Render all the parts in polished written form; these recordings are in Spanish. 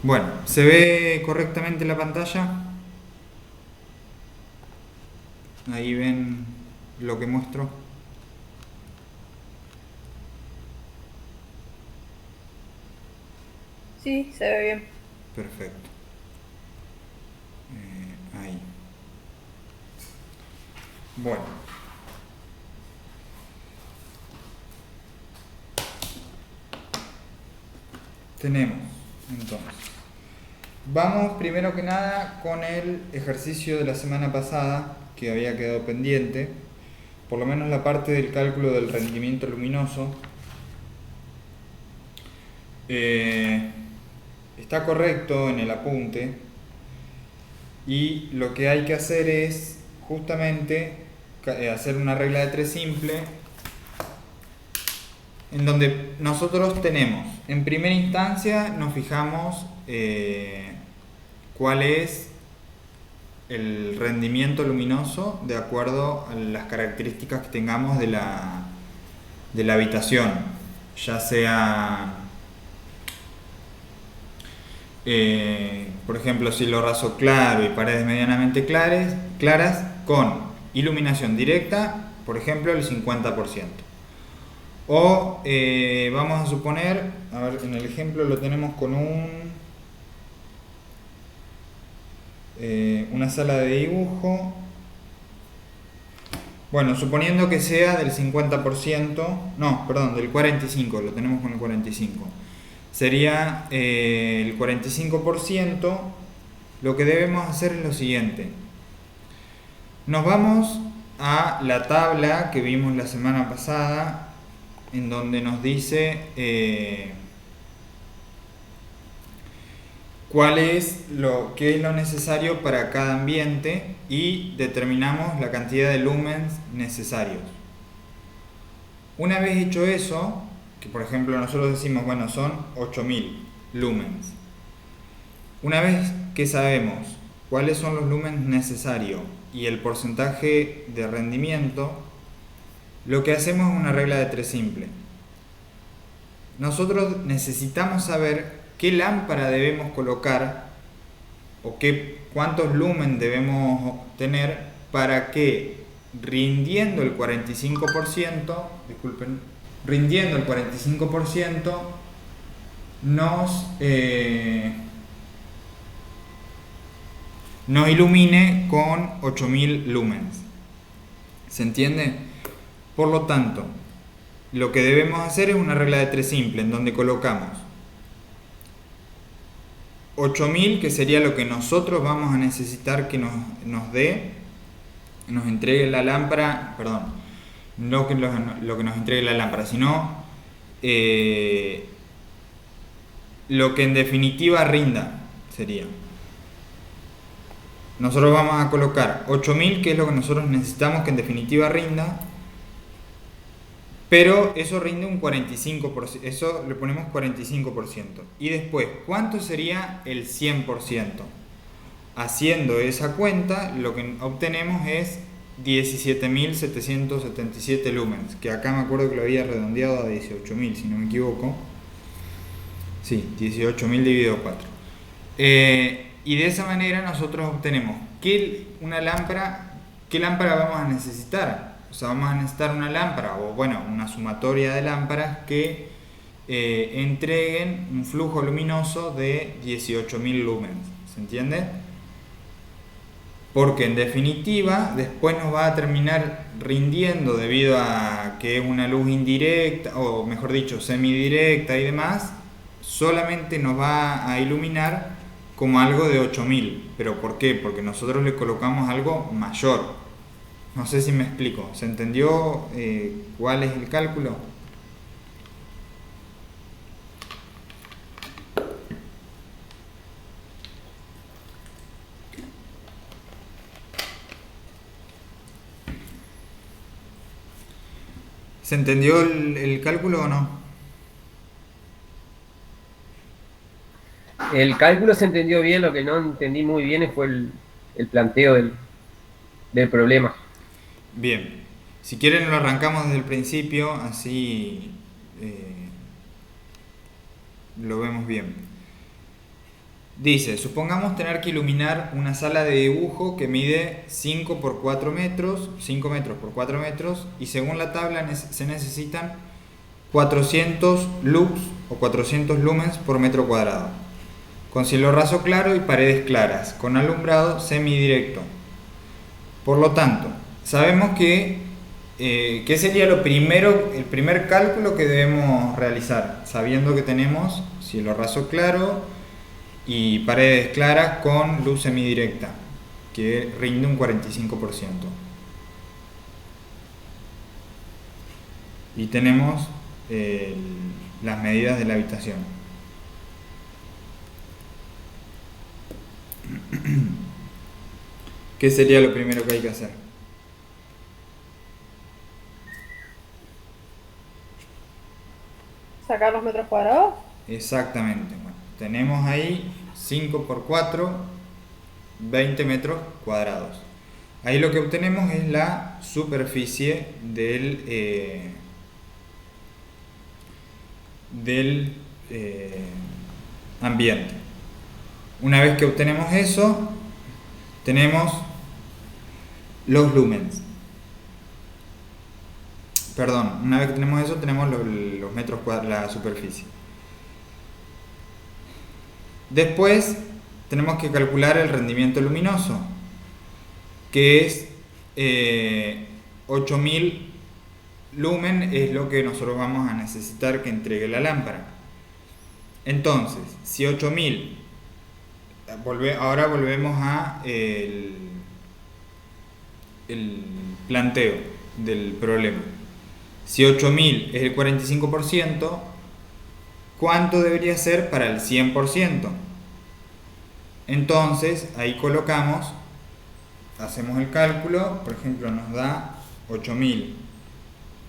Bueno, ¿se ve correctamente la pantalla? Ahí ven lo que muestro. Sí, se ve bien. Perfecto. Ahí. Bueno, tenemos entonces. Vamos primero que nada con el ejercicio de la semana pasada que había quedado pendiente, por lo menos la parte del cálculo del rendimiento luminoso. Eh, Está correcto en el apunte y lo que hay que hacer es justamente hacer una regla de tres simple en donde nosotros tenemos, en primera instancia nos fijamos cuál es el rendimiento luminoso de acuerdo a las características que tengamos de la habitación, ya sea, por ejemplo, cielo raso claro y paredes medianamente claras con iluminación directa, por ejemplo, el 50%. O vamos a suponer, a ver, en el ejemplo lo tenemos con una sala de dibujo. Bueno, suponiendo que sea del 50%, no, perdón, del 45%, lo tenemos con el 45%. Sería el 45%, lo que debemos hacer es lo siguiente. Nos vamos a la tabla que vimos la semana pasada, en donde nos dice qué es lo necesario para cada ambiente y determinamos la cantidad de lumens necesarios. Una vez hecho eso, que por ejemplo nosotros decimos, bueno, son 8000 lumens. Una vez que sabemos cuáles son los lumens necesarios y el porcentaje de rendimiento, lo que hacemos es una regla de tres simple. Nosotros necesitamos saber qué lámpara debemos colocar o cuántos lumen debemos tener para que rindiendo el 45%, disculpen, rindiendo el 45% nos, nos ilumine con 8000 lumens. ¿Se entiende? Por lo tanto, lo que debemos hacer es una regla de tres simple en donde colocamos 8000, que sería lo que nosotros vamos a necesitar que nos dé, nos entregue la lámpara, perdón, no que lo que nos entregue la lámpara, sino lo que en definitiva rinda, sería. Nosotros vamos a colocar 8000, que es lo que nosotros necesitamos que en definitiva rinda, pero eso rinde un 45%, eso le ponemos 45%. Y después, ¿cuánto sería el 100%? Haciendo esa cuenta, lo que obtenemos es 17.777 lumens, que acá me acuerdo que lo había redondeado a 18.000, si no me equivoco. Sí, 18.000 dividido 4. Y de esa manera nosotros obtenemos qué lámpara vamos a necesitar. O sea, vamos a necesitar una lámpara, o bueno, una sumatoria de lámparas que entreguen un flujo luminoso de 18.000 lumens. ¿Se entiende? Porque en definitiva después nos va a terminar rindiendo, debido a que es una luz indirecta, o mejor dicho, semidirecta y demás, solamente nos va a iluminar como algo de 8000. ¿Pero por qué? Porque nosotros le colocamos algo mayor. No sé si me explico. ¿Se entendió cuál es el cálculo? ¿Se entendió el cálculo o no? El cálculo se entendió bien, lo que no entendí muy bien fue el planteo del problema. Bien. Si quieren lo arrancamos desde el principio, así lo vemos bien. Dice, supongamos tener que iluminar una sala de dibujo que mide 5 por 4 metros, 5 metros por 4 metros, y según la tabla se necesitan 400 lux o 400 lumens por metro cuadrado, con cielo raso claro y paredes claras, con alumbrado semidirecto. Por lo tanto, sabemos que ¿qué sería lo primero, el primer cálculo que debemos realizar? Sabiendo que tenemos cielo raso claro y paredes claras con luz semidirecta, que rinde un 45%. Y tenemos las medidas de la habitación. ¿Qué sería lo primero que hay que hacer? ¿Sacar los metros cuadrados? Exactamente. Bueno, tenemos ahí 5 por 4, 20 metros cuadrados. Ahí lo que obtenemos es la superficie del ambiente. Una vez que obtenemos eso, tenemos los lumens. Perdón, una vez que tenemos eso, tenemos los metros cuadrados, la superficie. Después tenemos que calcular el rendimiento luminoso, que es 8000 lumen, es lo que nosotros vamos a necesitar que entregue la lámpara. Entonces, si 8000, ahora volvemos a el planteo del problema. Si 8000 es el 45%, ¿cuánto debería ser para el 100%? Entonces, ahí colocamos, hacemos el cálculo, por ejemplo, nos da 8000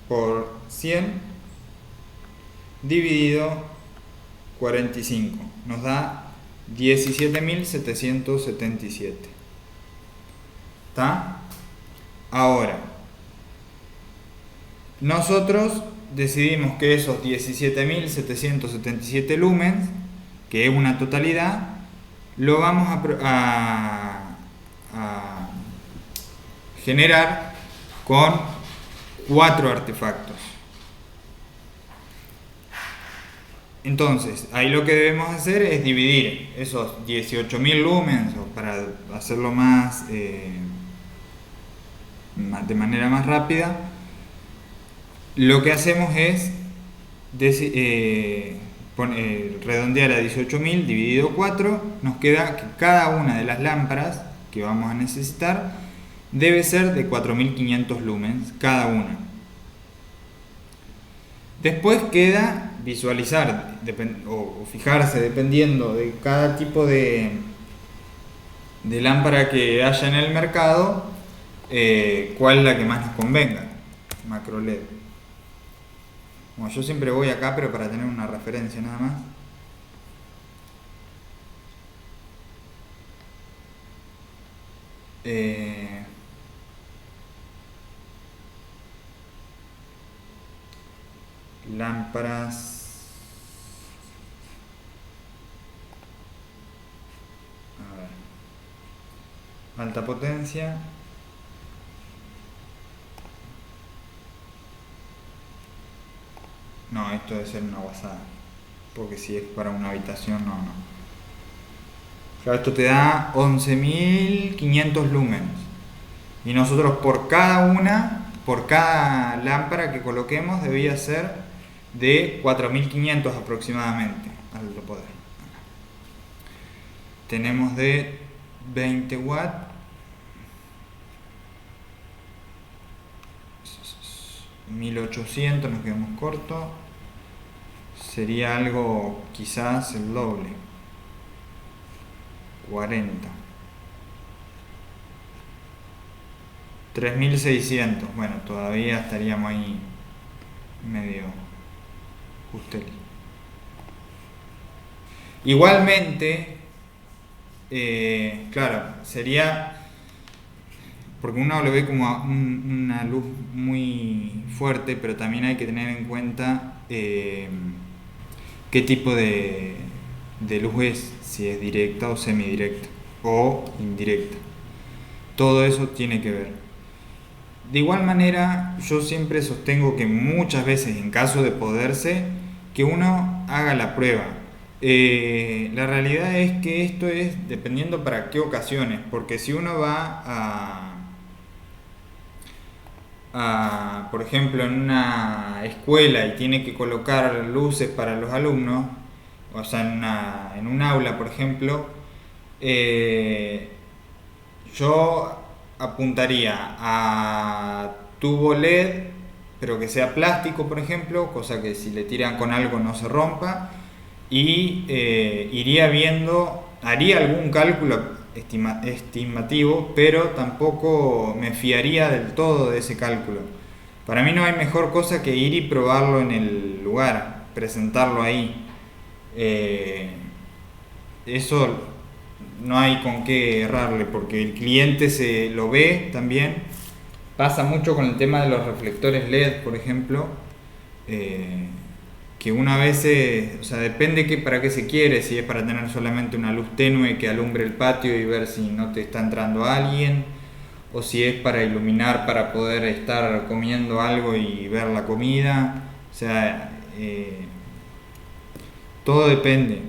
por 100 dividido 45, nos da 17.777. ¿Está? Ahora, nosotros decidimos que esos 17.777 lumens, que es una totalidad, lo vamos a generar con 4 artefactos. Entonces, ahí lo que debemos hacer es dividir esos 18.000 lumens, o para hacerlo más de manera más rápida, lo que hacemos es redondear a 18.000 dividido 4, nos queda que cada una de las lámparas que vamos a necesitar debe ser de 4.500 lumens cada una. Después queda visualizar o fijarse, dependiendo de cada tipo de lámpara que haya en el mercado, cuál es la que más nos convenga. Macro LED. Bueno, yo siempre voy acá, pero para tener una referencia nada más. Lámparas. A ver. Alta potencia. No, esto debe ser una guasada, porque si es para una habitación, no. Claro, esto te da 11.500 lumens. Y nosotros por cada lámpara que coloquemos debía ser de 4.500 aproximadamente. Alto poder. Tenemos de 20 watts. 1800, nos quedamos cortos. Sería algo quizás el doble. 40. 3600. Bueno, todavía estaríamos ahí medio justel. Igualmente, claro, sería, porque uno lo ve como una luz muy fuerte, pero también hay que tener en cuenta qué tipo de de luz es, si es directa o semidirecta o indirecta. Todo eso tiene que ver. De igual manera, yo siempre sostengo que muchas veces, en caso de poderse, que uno haga la prueba. La realidad es que esto es dependiendo para qué ocasiones, porque si uno va por ejemplo, en una escuela y tiene que colocar luces para los alumnos, o sea, en un aula, por ejemplo, yo apuntaría a tubo LED, pero que sea plástico, por ejemplo, cosa que si le tiran con algo no se rompa, y iría viendo, haría algún cálculo estimativo, pero tampoco me fiaría del todo de ese cálculo. Para mí no hay mejor cosa que ir y probarlo en el lugar, presentarlo ahí. Eso no hay con qué errarle, porque el cliente se lo ve también. Pasa mucho con el tema de los reflectores LED, por ejemplo, que una vez, o sea, depende para qué se quiere, si es para tener solamente una luz tenue que alumbre el patio y ver si no te está entrando alguien, o si es para iluminar, para poder estar comiendo algo y ver la comida. O sea, todo depende.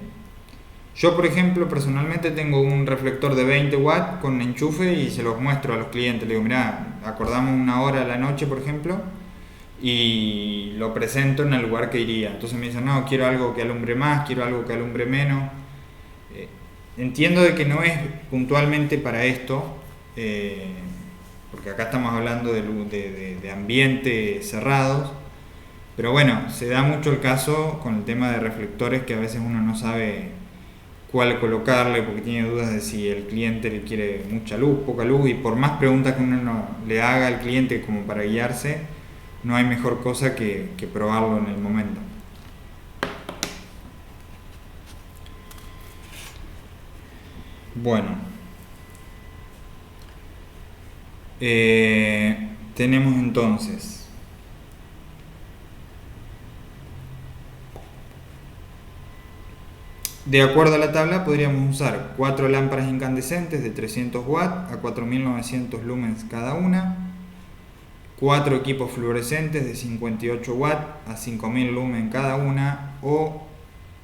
Yo, por ejemplo, personalmente tengo un reflector de 20 watts con enchufe y se los muestro a los clientes. Le digo, mirá, acordamos una hora a la noche, por ejemplo, y lo presento en el lugar que iría. Entonces me dicen, no, quiero algo que alumbre más, quiero algo que alumbre menos. Entiendo de que no es puntualmente para esto, porque acá estamos hablando de ambientes cerrados, pero bueno, se da mucho el caso con el tema de reflectores que a veces uno no sabe cuál colocarle porque tiene dudas de si el cliente le quiere mucha luz, poca luz, y por más preguntas que uno le haga al cliente como para guiarse, no hay mejor cosa que probarlo en el momento. Bueno, tenemos entonces de acuerdo a la tabla podríamos usar 4 lámparas incandescentes de 300 watts a 4900 lumens cada una, 4 equipos fluorescentes de 58 watts a 5000 lumens cada una, o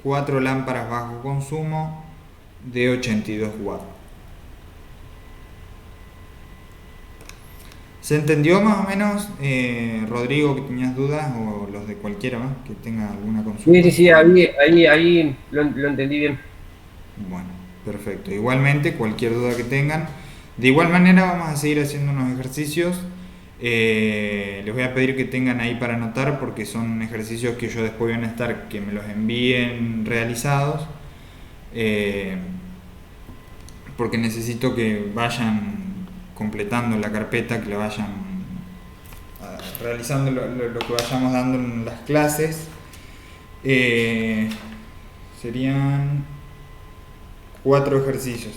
4 lámparas bajo consumo de 82 watts. ¿Se entendió más o menos, Rodrigo, que tenías dudas, o los de cualquiera más que tenga alguna consulta? Sí, ahí lo entendí bien. Bueno, perfecto. Igualmente, cualquier duda que tengan. De igual manera vamos a seguir haciendo unos ejercicios. Les voy a pedir que tengan ahí para anotar porque son ejercicios que yo después voy a estar, que me los envíen realizados. Porque necesito que vayan completando la carpeta, que la vayan realizando lo que vayamos dando en las clases. Serían 4 ejercicios.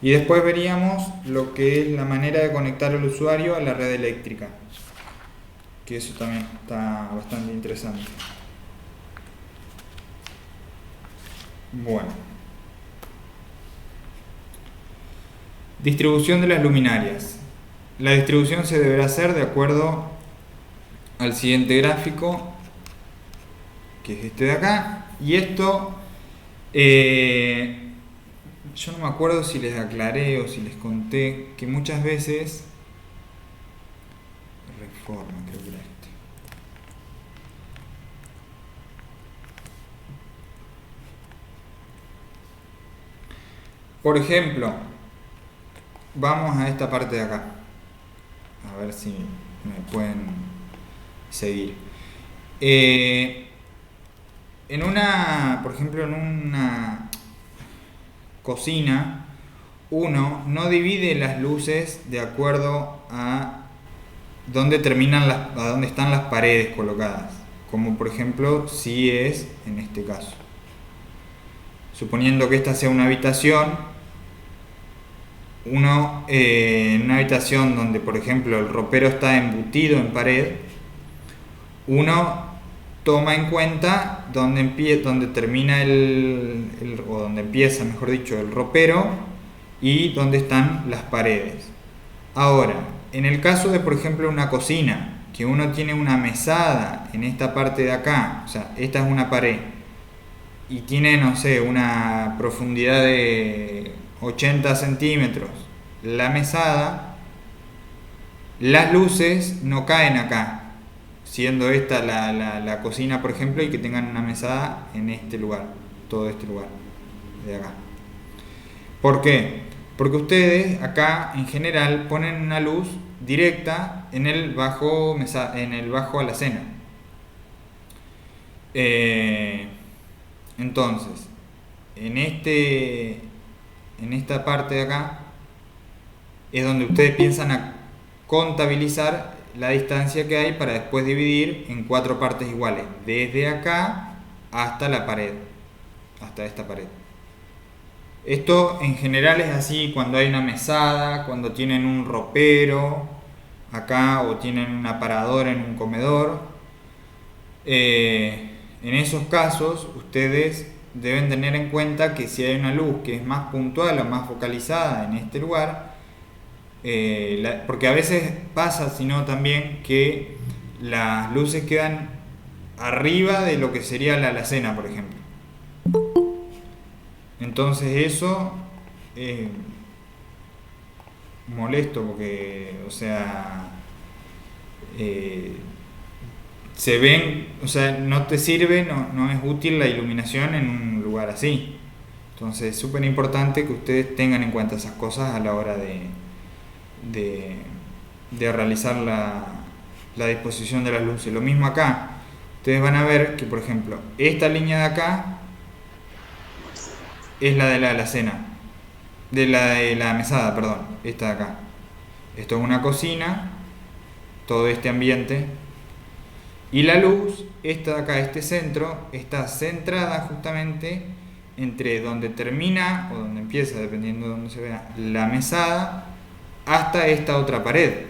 Y después veríamos lo que es la manera de conectar al usuario a la red eléctrica, que eso también está bastante interesante. Bueno, distribución de las luminarias. La distribución se deberá hacer de acuerdo al siguiente gráfico, que es este de acá, y esto yo no me acuerdo si les aclaré o si les conté que muchas veces Reforma, creo que era este. Por ejemplo, vamos a esta parte de acá, a ver si me pueden seguir. Por ejemplo, en una cocina, uno no divide las luces de acuerdo a dónde a dónde están las paredes colocadas, como por ejemplo si es en este caso. Suponiendo que esta sea una habitación, en una habitación donde por ejemplo el ropero está embutido en pared, uno toma en cuenta donde termina o donde empieza, mejor dicho, el ropero y donde están las paredes. Ahora, en el caso de, por ejemplo, una cocina, que uno tiene una mesada en esta parte de acá, o sea, esta es una pared, y tiene, no sé, una profundidad de 80 centímetros, la mesada, las luces no caen acá, siendo esta la cocina, por ejemplo, y que tengan una mesada en este lugar, todo este lugar de acá. ¿Por qué? Porque ustedes acá en general ponen una luz directa en el bajo alacena. Entonces, en esta parte de acá es donde ustedes piensan a contabilizar la distancia que hay para después dividir en 4 partes iguales, desde acá hasta la pared, hasta esta pared. Esto en general es así cuando hay una mesada, cuando tienen un ropero acá o tienen un aparador en un comedor. En esos casos ustedes deben tener en cuenta que si hay una luz que es más puntual o más focalizada en este lugar, porque a veces pasa, sino también que las luces quedan arriba de lo que sería la alacena, por ejemplo. Entonces eso es molesto porque, o sea, se ven, o sea, no te sirve, no es útil la iluminación en un lugar así. Entonces es súper importante que ustedes tengan en cuenta esas cosas a la hora de realizar la disposición de las luces. Lo mismo acá, ustedes van a ver que, por ejemplo, esta línea de acá es la de la alacena, de la mesada, perdón, esta de acá. Esto es una cocina, todo este ambiente, y la luz, esta de acá, este centro, está centrada justamente entre donde termina o donde empieza, dependiendo de donde se vea, la mesada, hasta esta otra pared.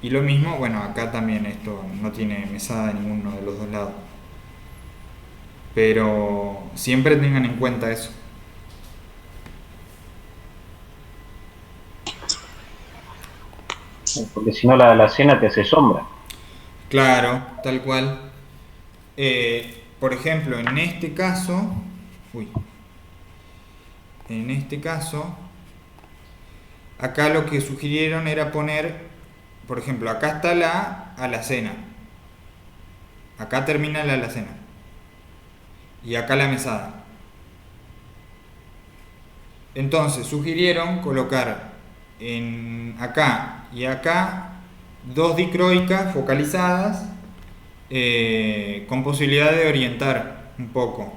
Y lo mismo, bueno, acá también esto no tiene mesada en ninguno de los dos lados. Pero siempre tengan en cuenta eso. Porque si no la cena te hace sombra. Claro, tal cual. Por ejemplo, en este caso, en este caso, acá lo que sugirieron era poner, por ejemplo, acá está la alacena, acá termina la alacena y acá la mesada. Entonces sugirieron colocar acá y acá dos dicroicas focalizadas, con posibilidad de orientar un poco.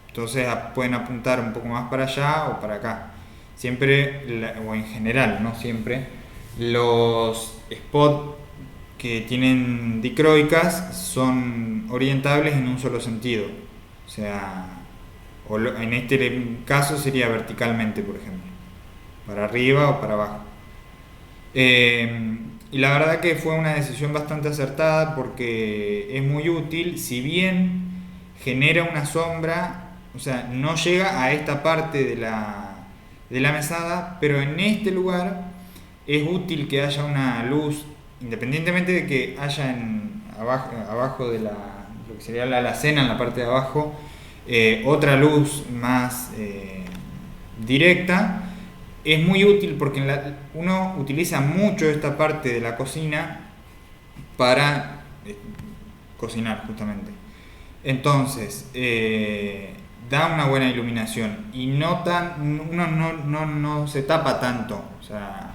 Entonces pueden apuntar un poco más para allá o para acá. Siempre, o en general, no siempre, los spots que tienen dicroicas son orientables en un solo sentido. O sea, en este caso sería verticalmente, por ejemplo, para arriba o para abajo. Y la verdad que fue una decisión bastante acertada porque es muy útil, si bien genera una sombra, o sea, no llega a esta parte de la mesada, pero en este lugar es útil que haya una luz, independientemente de que haya abajo de lo que sería la alacena, en la parte de abajo, otra luz más directa. Es muy útil porque uno utiliza mucho esta parte de la cocina para cocinar justamente. Entonces, da una buena iluminación y uno no se tapa tanto, o sea,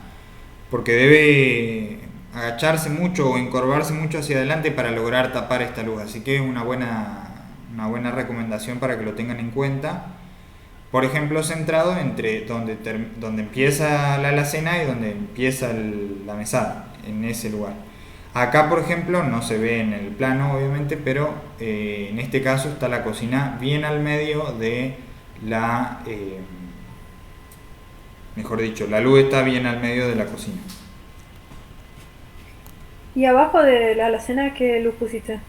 porque debe agacharse mucho o encorvarse mucho hacia adelante para lograr tapar esta luz. Así que es una buena recomendación para que lo tengan en cuenta. Por ejemplo, centrado entre donde empieza la alacena y donde empieza la mesada, en ese lugar. Acá, por ejemplo, no se ve en el plano, obviamente, pero en este caso está la cocina bien al medio de mejor dicho, la luz está bien al medio de la cocina. ¿Y abajo de la alacena qué luz pusiste?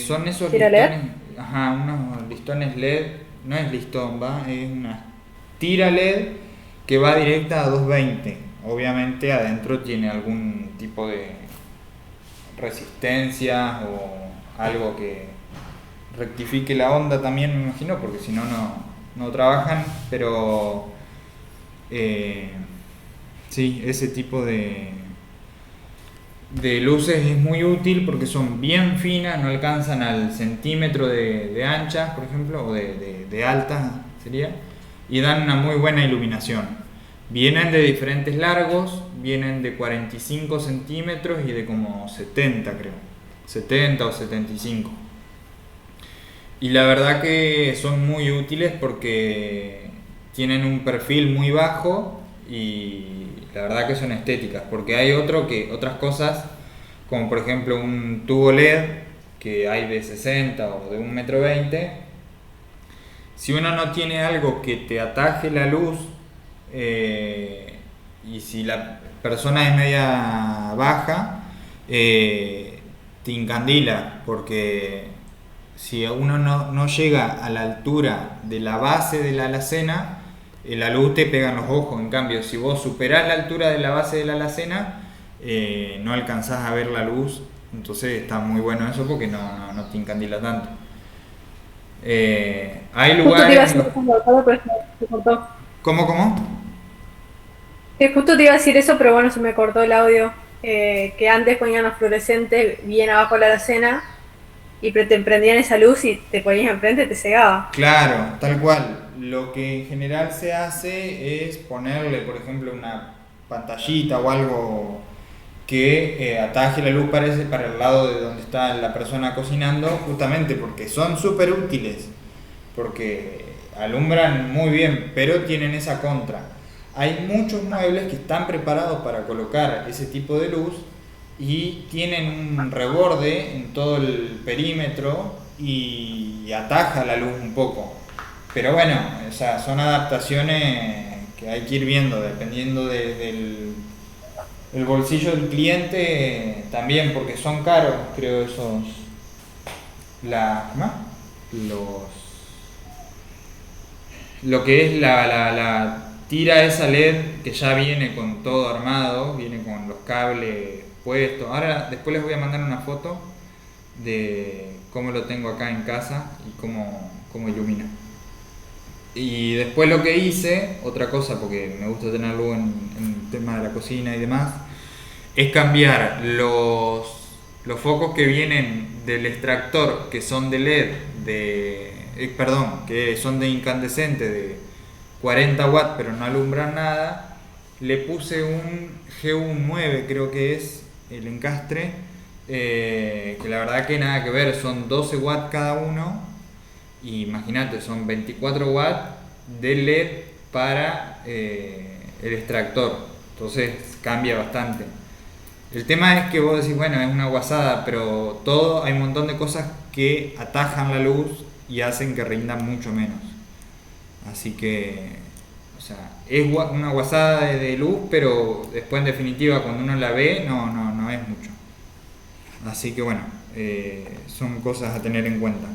Son esos ¿Tira LED? listones, ajá, unos listones LED, no es listón, va, es una tira LED que va directa a 220. Obviamente adentro tiene algún tipo de resistencia o algo que rectifique la onda también, me imagino, porque si no, no trabajan, pero sí, ese tipo de luces es muy útil porque son bien finas, no alcanzan al centímetro de anchas, por ejemplo, o de altas sería, y dan una muy buena iluminación. Vienen de diferentes largos, vienen de 45 centímetros y de como 70 creo, 70 o 75. Y la verdad que son muy útiles porque tienen un perfil muy bajo y la verdad que son estéticas, porque hay otras cosas, como por ejemplo un tubo LED que hay de 60 o de 1,20 m. Si uno no tiene algo que te ataje la luz, y si la persona es media baja, te incandila, porque si uno no llega a la altura de la base de la alacena, la luz te pega en los ojos. En cambio, si vos superás la altura de la base de la alacena, no alcanzás a ver la luz. Entonces está muy bueno eso porque no te encandila tanto. Hay Justo te iba a lugares en decir los... eso, Gonzalo, pero se cortó. ¿Cómo? Justo te iba a decir eso, pero bueno, se me cortó el audio. Que antes ponían los fluorescentes bien abajo de la alacena y te prendían esa luz y te ponías enfrente y te cegaba. Claro, tal cual. Lo que en general se hace es ponerle, por ejemplo, una pantallita o algo que ataje la luz para el lado de donde está la persona cocinando, justamente porque son súper útiles, porque alumbran muy bien, pero tienen esa contra. Hay muchos muebles que están preparados para colocar ese tipo de luz y tienen un reborde en todo el perímetro y ataja la luz un poco. Pero bueno, o sea, son adaptaciones que hay que ir viendo dependiendo del el bolsillo del cliente también, porque son caros, creo, esos. ¿Cómo es? Lo que es la tira esa LED que ya viene con todo armado, viene con los cables puestos. Ahora, después les voy a mandar una foto de cómo lo tengo acá en casa y cómo ilumina. Y después lo que hice, otra cosa, porque me gusta tenerlo en el tema de la cocina y demás, es cambiar los focos que vienen del extractor, que son de LED, que son de incandescente de 40 watts, pero no alumbran nada. Le puse un GU9, creo que es el encastre, que la verdad que nada que ver, son 12 watts cada uno. Y imagínate, son 24 watts de LED para el extractor. Entonces cambia bastante. El tema es que vos decís, bueno, es una guasada, pero hay un montón de cosas que atajan la luz y hacen que rinda mucho menos. Así que, o sea, es una guasada de luz, pero después en definitiva cuando uno la ve no es mucho. Así que bueno, son cosas a tener en cuenta.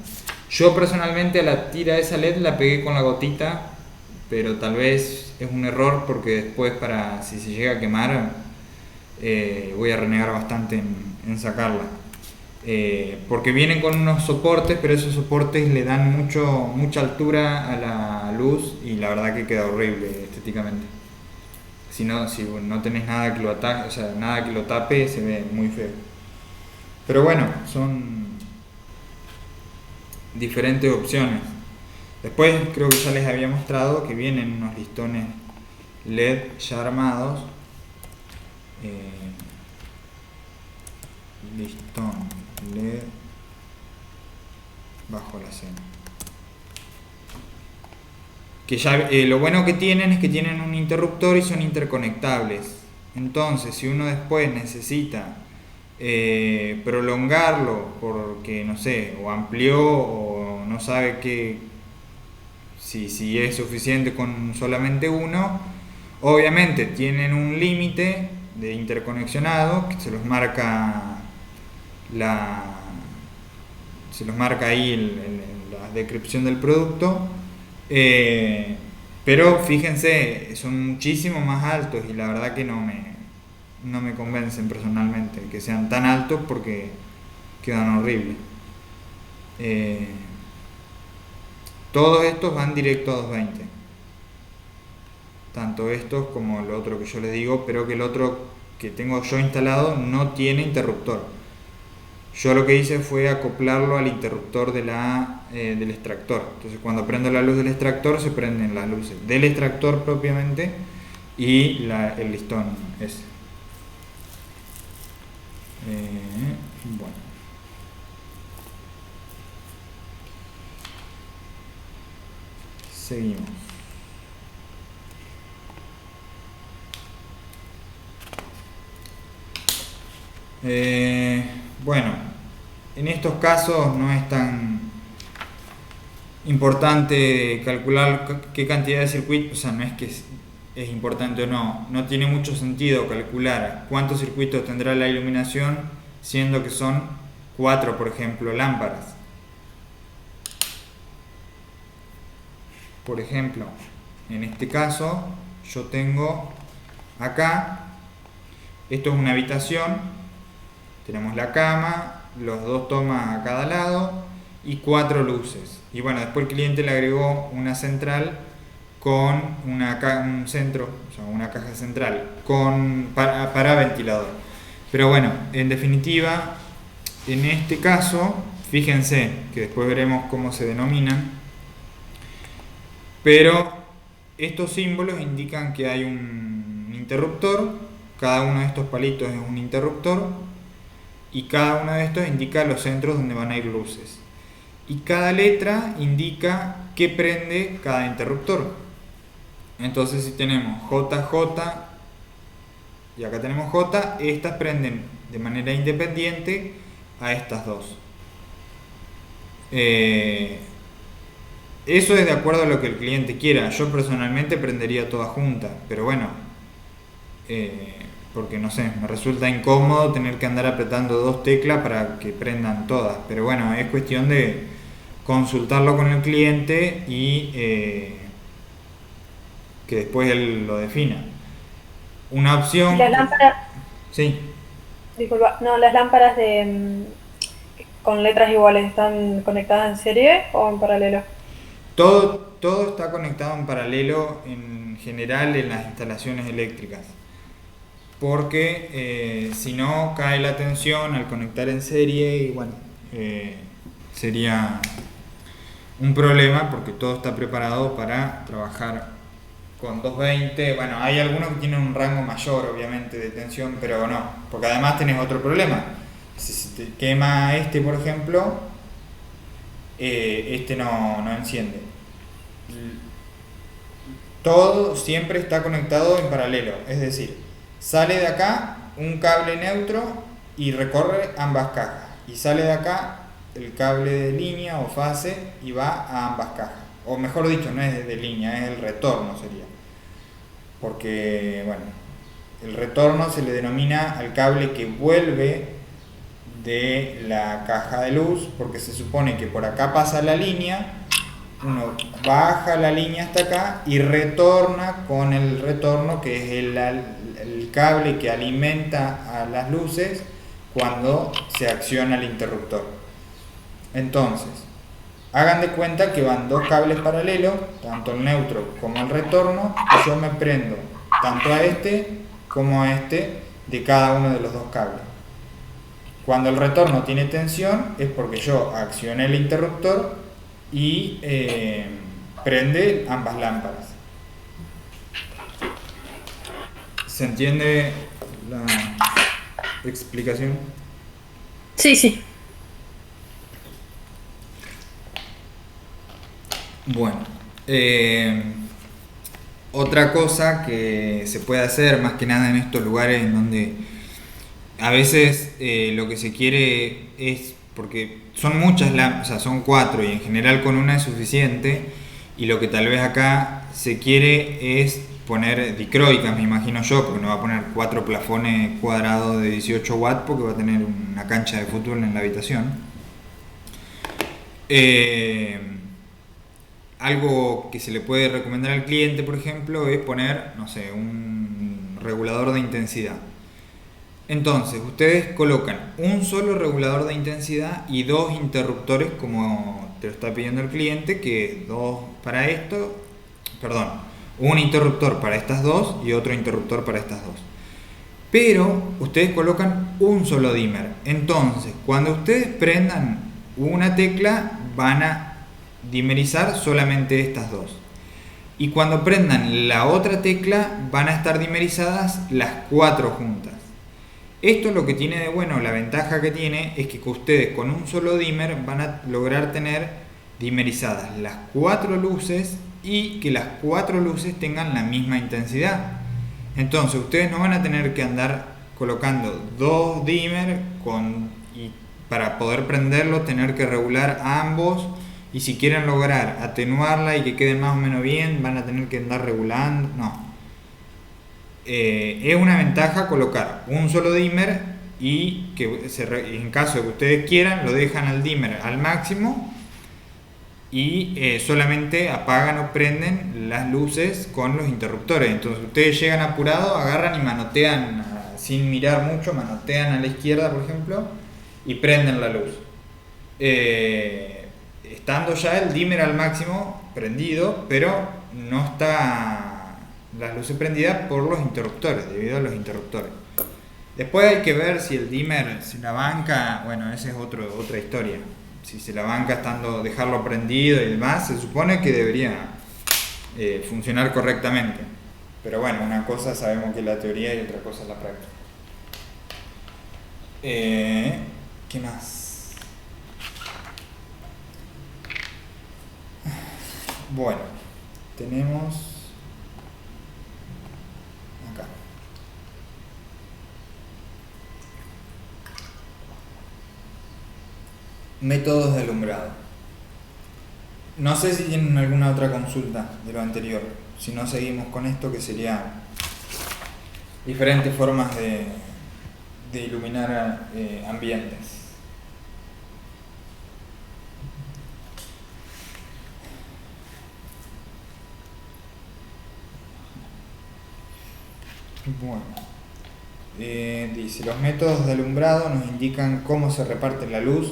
Yo personalmente a la tira esa LED la pegué con la gotita, pero tal vez es un error porque después si se llega a quemar, voy a renegar bastante en sacarla. Porque vienen con unos soportes, pero esos soportes le dan mucha altura a la luz y la verdad que queda horrible estéticamente. Si no tenés nada que lo ataque, o sea, nada que lo tape, se ve muy feo. Pero bueno, son diferentes opciones. Después creo que ya les había mostrado que vienen unos listones LED ya armados. Listón LED bajo la cena. Que ya lo bueno que tienen es que tienen un interruptor y son interconectables. Entonces, si uno después necesita prolongarlo porque no sé, o amplió o no sabe si es suficiente con solamente uno, obviamente tienen un límite de interconexionado que se los marca se los marca ahí en la descripción del producto. Pero fíjense, son muchísimo más altos y la verdad que no me convencen personalmente que sean tan altos porque quedan horribles. Todos estos van directo a 220, tanto estos como el otro que yo les digo, pero que el otro que tengo yo instalado no tiene interruptor. Yo lo que hice fue acoplarlo al interruptor del extractor. Entonces cuando prendo la luz del extractor se prenden las luces del extractor propiamente y el listón ese. Bueno. Seguimos. Bueno, en estos casos no es tan importante calcular qué cantidad de circuitos, o sea, no es que es importante o no tiene mucho sentido calcular cuántos circuitos tendrá la iluminación, siendo que son 4, por ejemplo, lámparas. Por ejemplo, en este caso, yo tengo acá, esto es una habitación. Tenemos la cama, los 2 tomas a cada lado y 4 luces. Y bueno, después el cliente le agregó una central con un centro, o sea, una caja central para ventilador. Pero bueno, en definitiva, en este caso, fíjense que después veremos cómo se denominan. Pero estos símbolos indican que hay un interruptor. Cada uno de estos palitos es un interruptor. Y cada uno de estos indica los centros donde van a ir luces. Y cada letra indica qué prende cada interruptor. Entonces si tenemos JJ y acá tenemos J, estas prenden de manera independiente a estas dos. Eso es de acuerdo a lo que el cliente quiera. Yo personalmente prendería todas juntas, pero bueno, porque no sé, me resulta incómodo tener que andar apretando 2 teclas para que prendan todas. Pero bueno, es cuestión de consultarlo con el cliente y que después él lo defina. Una opción... Las lámparas... Sí. Disculpa, no, las lámparas con letras iguales, ¿están conectadas en serie o en paralelo? Todo está conectado en paralelo en general en las instalaciones eléctricas. Porque si no cae la tensión al conectar en serie y bueno, sería un problema porque todo está preparado para trabajar con 220. Bueno, hay algunos que tienen un rango mayor obviamente de tensión, pero no, porque además tenés otro problema. Si te quema por ejemplo, no enciende. Todo siempre está conectado en paralelo, es decir, sale de acá un cable neutro y recorre ambas cajas. Y sale de acá el cable de línea o fase y va a ambas cajas. O mejor dicho, no es de línea, es el retorno sería. Porque, bueno, el retorno se le denomina al cable que vuelve de la caja de luz, porque se supone que por acá pasa la línea, uno baja la línea hasta acá y retorna con el retorno, que es el cable que alimenta a las luces cuando se acciona el interruptor. Entonces, hagan de cuenta que van 2 cables paralelos, tanto el neutro como el retorno, y yo me prendo tanto a como a de cada uno de los 2 cables. Cuando el retorno tiene tensión es porque yo accioné el interruptor y prende ambas lámparas. ¿Se entiende la explicación? Sí, sí. Bueno, otra cosa que se puede hacer más que nada en estos lugares en donde a veces lo que se quiere es, porque son muchas lámparas, o sea, son 4 y en general con una es suficiente, y lo que tal vez acá se quiere es poner dicroicas, me imagino yo, porque no va a poner 4 plafones cuadrados de 18 watts porque va a tener una cancha de fútbol en la habitación. Eh, Algo que se le puede recomendar al cliente, por ejemplo, es poner, no sé, un regulador de intensidad. Entonces, ustedes colocan un solo regulador de intensidad y dos interruptores como te lo está pidiendo el cliente, que dos para esto, perdón, un interruptor para estas dos y otro interruptor para estas dos. Pero ustedes colocan un solo dimmer. Entonces, cuando ustedes prendan una tecla, van a dimerizar solamente estas dos. Y cuando prendan la otra tecla, van a estar dimerizadas las cuatro juntas. Esto lo que tiene de bueno, la ventaja que tiene, es que ustedes con un solo dimmer van a lograr tener dimerizadas las cuatro luces y que las cuatro luces tengan la misma intensidad. Entonces ustedes no van a tener que andar colocando dos dimmer y para poder prenderlo tener que regular ambos, y si quieren lograr atenuarla y que quede más o menos bien van a tener que andar regulando. No, es una ventaja colocar un solo dimmer y que en caso de que ustedes quieran lo dejan al dimmer al máximo y solamente apagan o prenden las luces con los interruptores. Entonces ustedes llegan apurados, agarran y manotean sin mirar mucho, manotean a la izquierda por ejemplo y prenden la luz, estando ya el dimmer al máximo prendido, pero no está las luces prendidas por los interruptores, debido a los interruptores. Después hay que ver si el dimmer, si la banca, bueno, esa es otra historia. Si se la banca dejarlo prendido y demás, se supone que debería funcionar correctamente. Pero bueno, una cosa sabemos que es la teoría y otra cosa es la práctica. ¿Qué más? Bueno, tenemos acá. Métodos de alumbrado. No sé si tienen alguna otra consulta de lo anterior. Si no, seguimos con esto, que sería diferentes formas de iluminar ambientes. Bueno, dice, los métodos de alumbrado nos indican cómo se reparte la luz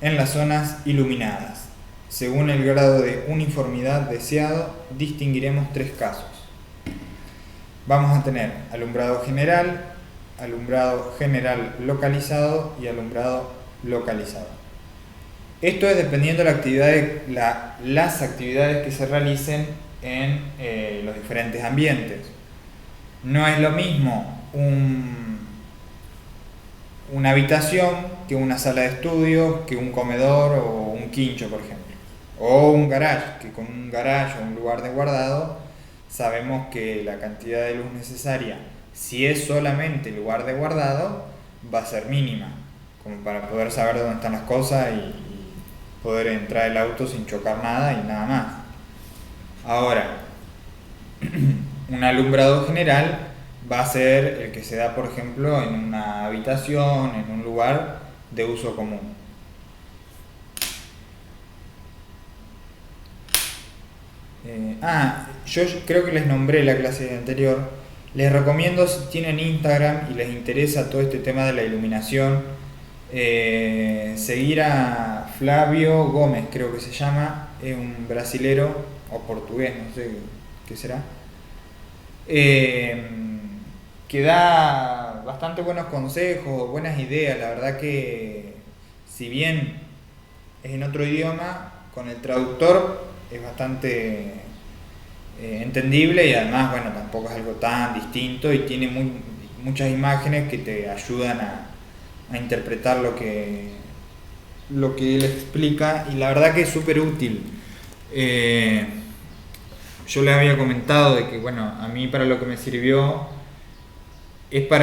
en las zonas iluminadas. Según el grado de uniformidad deseado, distinguiremos tres casos. Vamos a tener alumbrado general localizado y alumbrado localizado. Esto es dependiendo de las actividades que se realicen en los diferentes ambientes. No es lo mismo una habitación que una sala de estudio, que un comedor o un quincho, por ejemplo. O un garage, que con un garage o un lugar de guardado sabemos que la cantidad de luz necesaria, si es solamente el lugar de guardado, va a ser mínima, como para poder saber dónde están las cosas y poder entrar el auto sin chocar nada y nada más. Ahora, un alumbrado general va a ser el que se da, por ejemplo, en una habitación, en un lugar de uso común. Yo creo que les nombré la clase anterior. Les recomiendo, si tienen Instagram y les interesa todo este tema de la iluminación, seguir a Flavio Gómez, creo que se llama, es un brasilero o portugués, no sé qué será, que da bastante buenos consejos, buenas ideas. La verdad que si bien es en otro idioma, con el traductor es bastante entendible y además, bueno, tampoco es algo tan distinto y tiene muchas imágenes que te ayudan a interpretar lo que él explica, y la verdad que es súper útil. Yo les había comentado de que, bueno, a mí para lo que me sirvió es por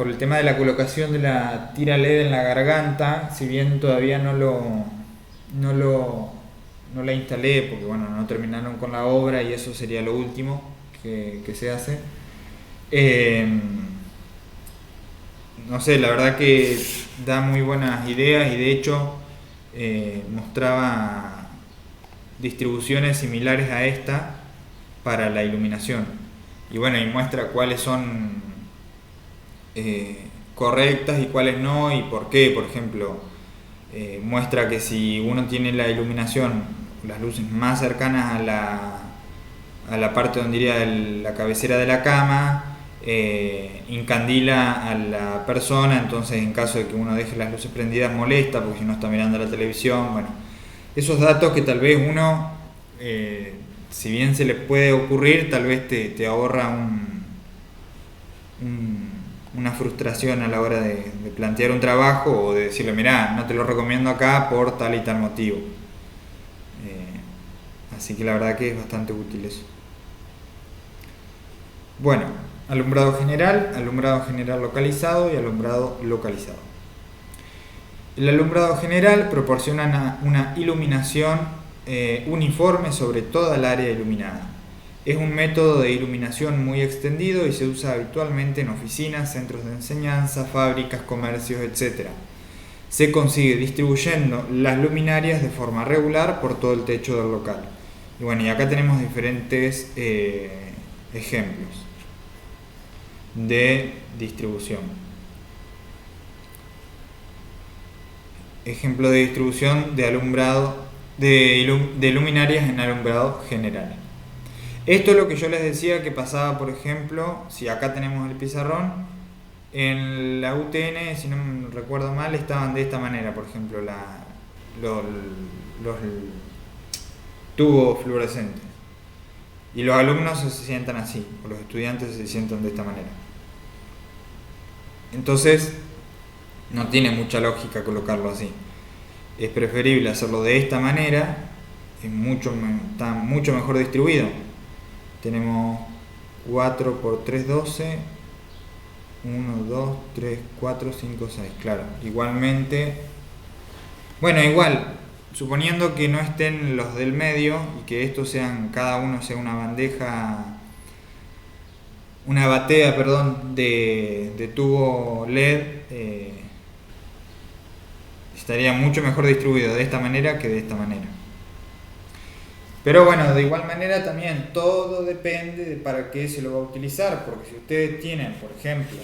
el tema de la colocación de la tira LED en la garganta. Si bien todavía no la instalé porque, bueno, no terminaron con la obra y eso sería lo último que se hace. No sé, la verdad que da muy buenas ideas y de hecho mostraba distribuciones similares a esta para la iluminación. Y bueno, y muestra cuáles son correctas y cuáles no y por qué. Por ejemplo, muestra que si uno tiene la iluminación, las luces más cercanas a la parte donde iría la cabecera de la cama, incandila a la persona, entonces en caso de que uno deje las luces prendidas molesta porque si no está mirando la televisión. Bueno, esos datos que tal vez uno, si bien se le puede ocurrir, tal vez te ahorra una frustración a la hora de plantear un trabajo o de decirle, mirá, no te lo recomiendo acá por tal y tal motivo. Así que la verdad que es bastante útil eso. Bueno, alumbrado general localizado y alumbrado localizado. El alumbrado general proporciona una iluminación uniforme sobre toda el área iluminada. Es un método de iluminación muy extendido y se usa habitualmente en oficinas, centros de enseñanza, fábricas, comercios, etc. Se consigue distribuyendo las luminarias de forma regular por todo el techo del local. Y bueno, y acá tenemos diferentes ejemplos de distribución. Ejemplo de distribución de alumbrado de luminarias en alumbrado general. Esto es lo que yo les decía que pasaba, por ejemplo, si acá tenemos el pizarrón, en la UTN, si no me recuerdo mal, estaban de esta manera, por ejemplo, los tubos fluorescentes. Y los alumnos se sientan así, o los estudiantes se sientan de esta manera. Entonces, no tiene mucha lógica colocarlo así. Es preferible hacerlo de esta manera, está mucho mejor distribuido. Tenemos 4 por 3, 12, 1, 2, 3, 4, 5, 6, claro. Igualmente, bueno, igual, suponiendo que no estén los del medio y que estos sean, cada uno sea una batea, de tubo LED, estaría mucho mejor distribuido de esta manera que de esta manera. Pero bueno, de igual manera también todo depende de para qué se lo va a utilizar, porque si ustedes tienen, por ejemplo,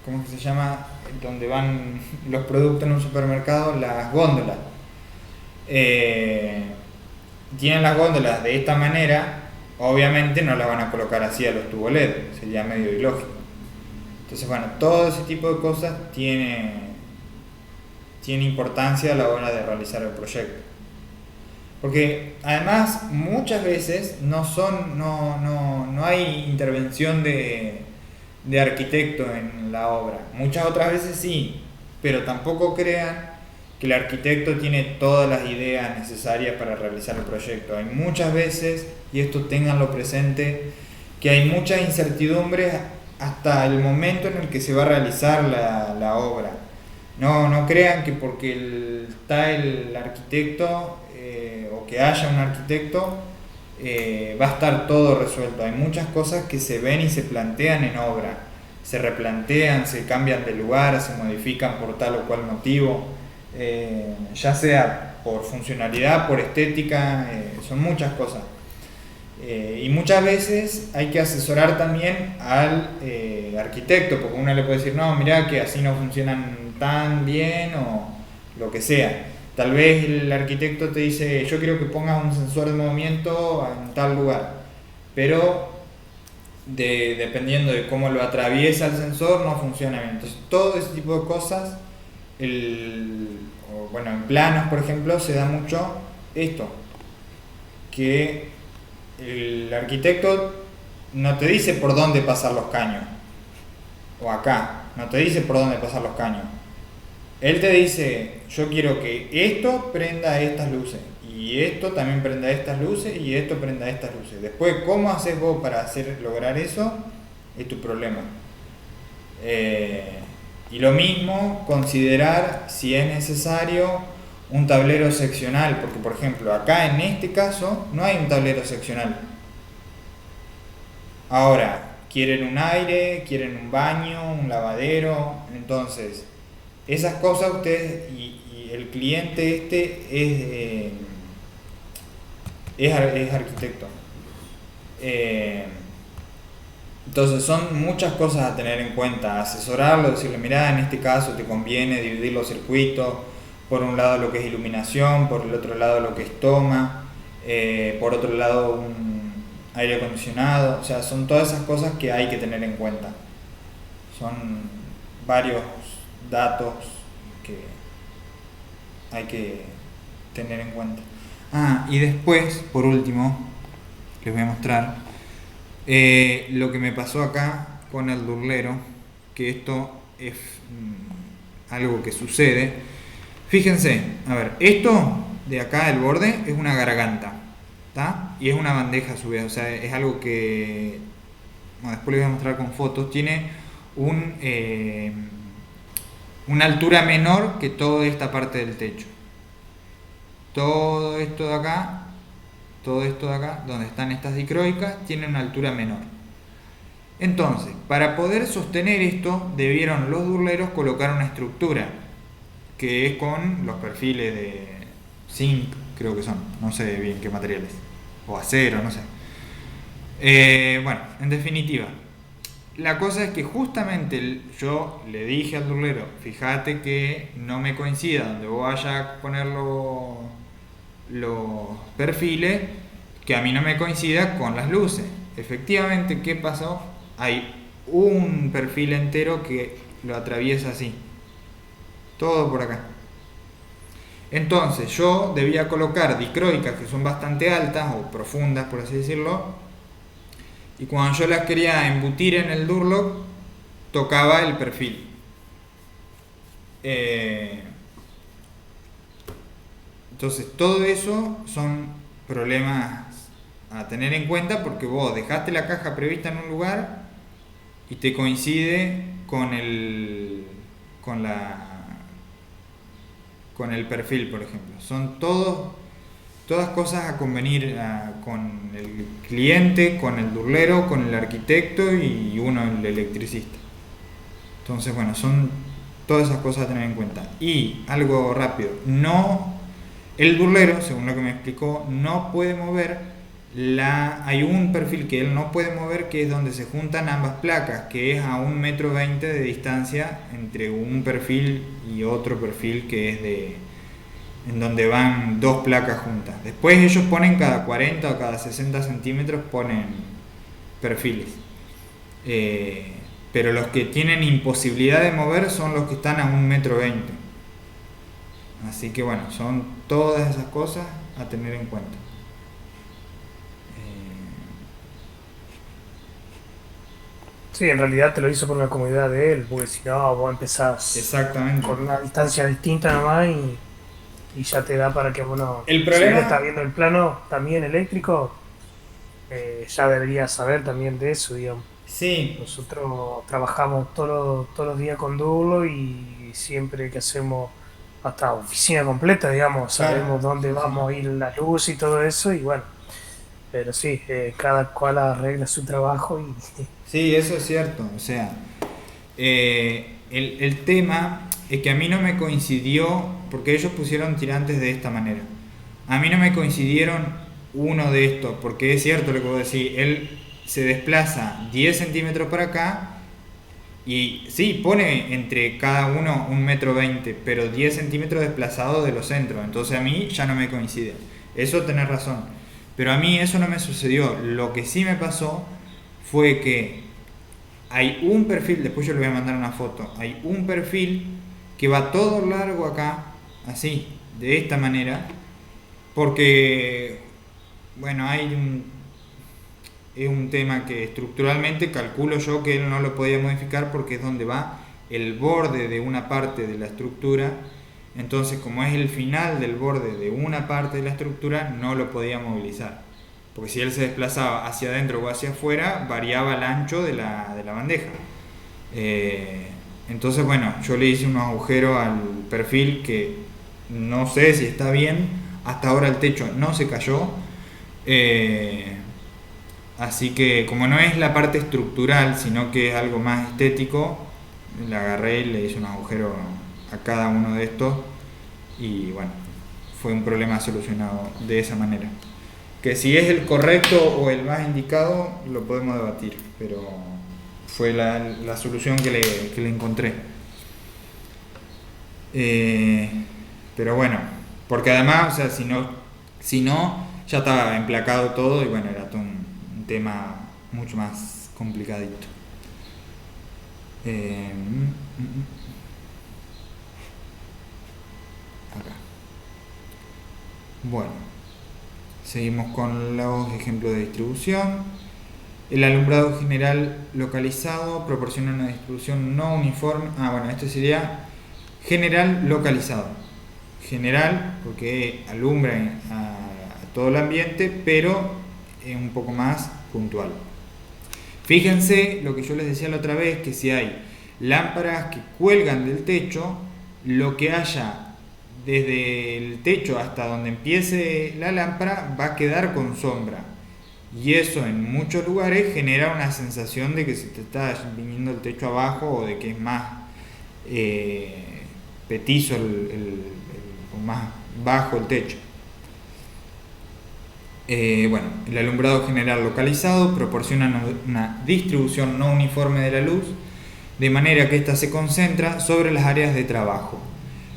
¿cómo se llama? Donde van los productos en un supermercado, las góndolas. Tienen las góndolas de esta manera, obviamente no las van a colocar así a los tubos LED, sería medio ilógico. Entonces, bueno, todo ese tipo de cosas tiene importancia a la hora de realizar el proyecto. Porque además muchas veces no hay intervención de arquitecto en la obra. Muchas otras veces sí, pero tampoco crean que el arquitecto tiene todas las ideas necesarias para realizar el proyecto. Hay muchas veces, y esto ténganlo presente, que hay muchas incertidumbres hasta el momento en el que se va a realizar la obra. No crean que porque está el arquitecto o que haya un arquitecto va a estar todo resuelto. Hay muchas cosas que se ven y se plantean en obra, se replantean, se cambian de lugar, se modifican por tal o cual motivo, ya sea por funcionalidad, por estética, son muchas cosas. Y muchas veces hay que asesorar también al arquitecto, porque uno le puede decir, no, mirá que así no funcionan tan bien o lo que sea. Tal vez el arquitecto te dice, yo quiero que pongas un sensor de movimiento en tal lugar, pero dependiendo de cómo lo atraviesa el sensor no funciona bien. Entonces todo ese tipo de cosas, en planos por ejemplo se da mucho esto, que el arquitecto no te dice por dónde pasar los caños, o acá, no te dice por dónde pasar los caños. Él te dice, yo quiero que esto prenda estas luces, y esto también prenda estas luces, y esto prenda estas luces. Después, ¿cómo haces vos para lograr eso? Es tu problema. Y lo mismo, considerar si es necesario un tablero seccional, porque por ejemplo, acá en este caso no hay un tablero seccional. Ahora, quieren un aire, quieren un baño, un lavadero, entonces esas cosas ustedes y el cliente es arquitecto. Entonces son muchas cosas a tener en cuenta, asesorarlo, decirle, mirá, en este caso te conviene dividir los circuitos, por un lado lo que es iluminación, por el otro lado lo que es toma, por otro lado un aire acondicionado, o sea, son todas esas cosas que hay que tener en cuenta. Son varios datos que hay que tener en cuenta. Y después, por último, les voy a mostrar lo que me pasó acá con el durlero, que esto es algo que sucede. Fíjense, a ver, esto de acá, el borde, es una garganta, ¿tá? Y es una bandeja a su vez, o sea, es algo que, bueno, después les voy a mostrar con fotos, tiene una altura menor que toda esta parte del techo. Todo esto de acá, donde están estas dicroicas, tiene una altura menor. Entonces, para poder sostener esto, debieron los durleros colocar una estructura, que es con los perfiles de zinc, creo que son, no sé bien qué materiales, o acero, no sé. Bueno, en definitiva, la cosa es que justamente yo le dije al durlero, fíjate que no me coincida donde vos vayas a poner los perfiles, que a mí no me coincida con las luces. Efectivamente, ¿qué pasó? Hay un perfil entero que lo atraviesa así, todo por acá. Entonces yo debía colocar dicroicas que son bastante altas o profundas, por así decirlo, y cuando yo las quería embutir en el Durlock, tocaba el perfil. Entonces todo eso son problemas a tener en cuenta, porque vos dejaste la caja prevista en un lugar y te coincide con el perfil, por ejemplo. Son todas cosas a convenir con el cliente, con el durlero, con el arquitecto y uno, el electricista. Entonces, bueno, son todas esas cosas a tener en cuenta. Y algo rápido, el durlero, según lo que me explicó, no puede mover hay un perfil que él no puede mover, que es donde se juntan ambas placas, que es a 1,20 metros de distancia entre un perfil y otro perfil, que es en donde van dos placas juntas. Después ellos ponen cada 40 o cada 60 centímetros ponen perfiles, pero los que tienen imposibilidad de mover son los que están a 1,20 metros. Así que bueno, son todas esas cosas a tener en cuenta. Sí, en realidad te lo hizo por una comodidad de él, porque si no, vos empezás Exactamente. con una distancia distinta nomás y ya te da para que uno, El si problema él está viendo el plano también eléctrico, ya debería saber también de eso, digamos. Sí, Nosotros trabajamos todos los días con Dulo y siempre que hacemos hasta oficina completa, digamos, claro. sabemos dónde vamos a ir la luz y todo eso, y bueno, pero sí, cada cual arregla su trabajo y sí, eso es cierto. O sea, el tema es que a mí no me coincidió, porque ellos pusieron tirantes de esta manera. A mí no me coincidieron uno de estos, porque es cierto lo que vos decís, él se desplaza 10 centímetros para acá y sí, pone entre cada uno 1,20 metros, pero 10 centímetros desplazados de los centros. Entonces a mí ya no me coincide. Eso tenés razón. Pero a mí eso no me sucedió. Lo que sí me pasó fue que hay un perfil, después yo le voy a mandar una foto, hay un perfil que va todo largo acá, así, de esta manera, porque, bueno, es un tema que estructuralmente calculo yo que él no lo podía modificar, porque es donde va el borde de una parte de la estructura. Entonces, como es el final del borde de una parte de la estructura, no lo podía movilizar, porque si él se desplazaba hacia adentro o hacia afuera, variaba el ancho de la bandeja. Entonces, bueno, yo le hice un agujero al perfil que no sé si está bien. Hasta ahora el techo no se cayó, así que como no es la parte estructural, sino que es algo más estético, le agarré y le hice un agujero a cada uno de estos y bueno, fue un problema solucionado de esa manera. Que si es el correcto o el más indicado lo podemos debatir, pero fue la solución que le encontré. Pero bueno, porque además, o sea, si no ya estaba emplacado todo y bueno, era todo un tema mucho más complicadito. Acá. Bueno, seguimos con los ejemplos de distribución. El alumbrado general localizado proporciona una distribución no uniforme. Bueno, esto sería general localizado. General porque alumbra a todo el ambiente, pero es un poco más puntual. Fíjense lo que yo les decía la otra vez, que si hay lámparas que cuelgan del techo, lo que haya desde el techo hasta donde empiece la lámpara va a quedar con sombra. Y eso en muchos lugares genera una sensación de que se te está viniendo el techo abajo o de que es más petizo o más bajo el techo. Bueno, el alumbrado general localizado proporciona una distribución no uniforme de la luz, de manera que ésta se concentra sobre las áreas de trabajo.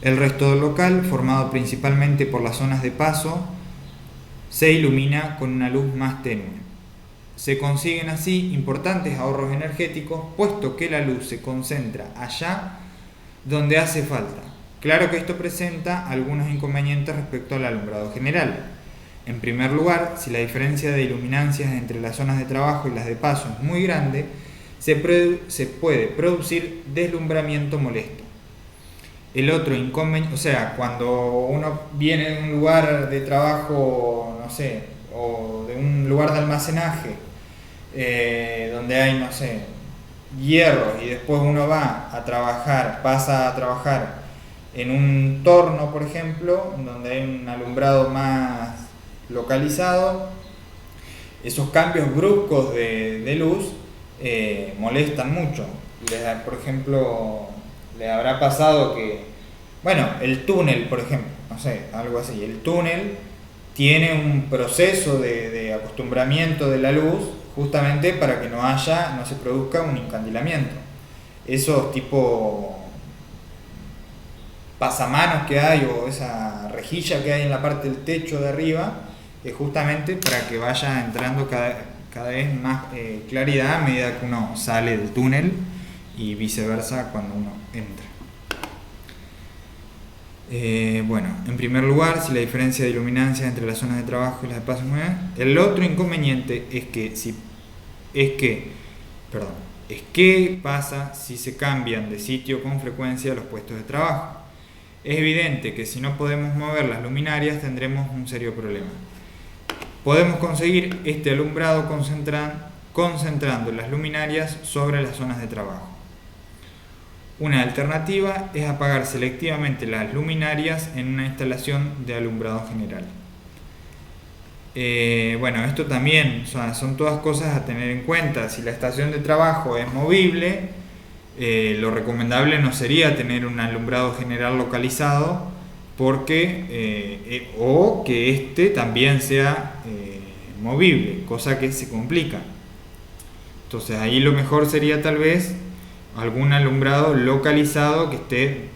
El resto del local, formado principalmente por las zonas de paso, se ilumina con una luz más tenue. Se consiguen así importantes ahorros energéticos, puesto que la luz se concentra allá donde hace falta. Claro que esto presenta algunos inconvenientes respecto al alumbrado general. En primer lugar, si la diferencia de iluminancias entre las zonas de trabajo y las de paso es muy grande, se puede producir deslumbramiento molesto. El otro inconveniente, o sea, cuando uno viene de un lugar de trabajo, no sé, o de un lugar de almacenaje, donde hay, no sé, hierro, y después uno va a trabajar, pasa a trabajar en un torno, por ejemplo, donde hay un alumbrado más localizado, esos cambios bruscos de luz molestan mucho. Por ejemplo, le habrá pasado que, bueno, el túnel, por ejemplo, no sé, algo así, el túnel tiene un proceso de acostumbramiento de la luz justamente para que no se produzca un encandilamiento. Esos tipo pasamanos que hay o esa rejilla que hay en la parte del techo de arriba es justamente para que vaya entrando cada vez más claridad a medida que uno sale del túnel y viceversa cuando uno entra. Bueno, en primer lugar, si la diferencia de iluminancia entre las zonas de trabajo y las de paso es muy grande. El otro inconveniente es qué pasa si se cambian de sitio con frecuencia los puestos de trabajo. Es evidente que si no podemos mover las luminarias tendremos un serio problema. Podemos conseguir este alumbrado concentrando las luminarias sobre las zonas de trabajo. Una alternativa es apagar selectivamente las luminarias en una instalación de alumbrado general. Bueno, esto también son todas cosas a tener en cuenta. Si la estación de trabajo es movible, lo recomendable no sería tener un alumbrado general localizado o que este también sea movible, cosa que se complica. Entonces ahí lo mejor sería tal vez algún alumbrado localizado que esté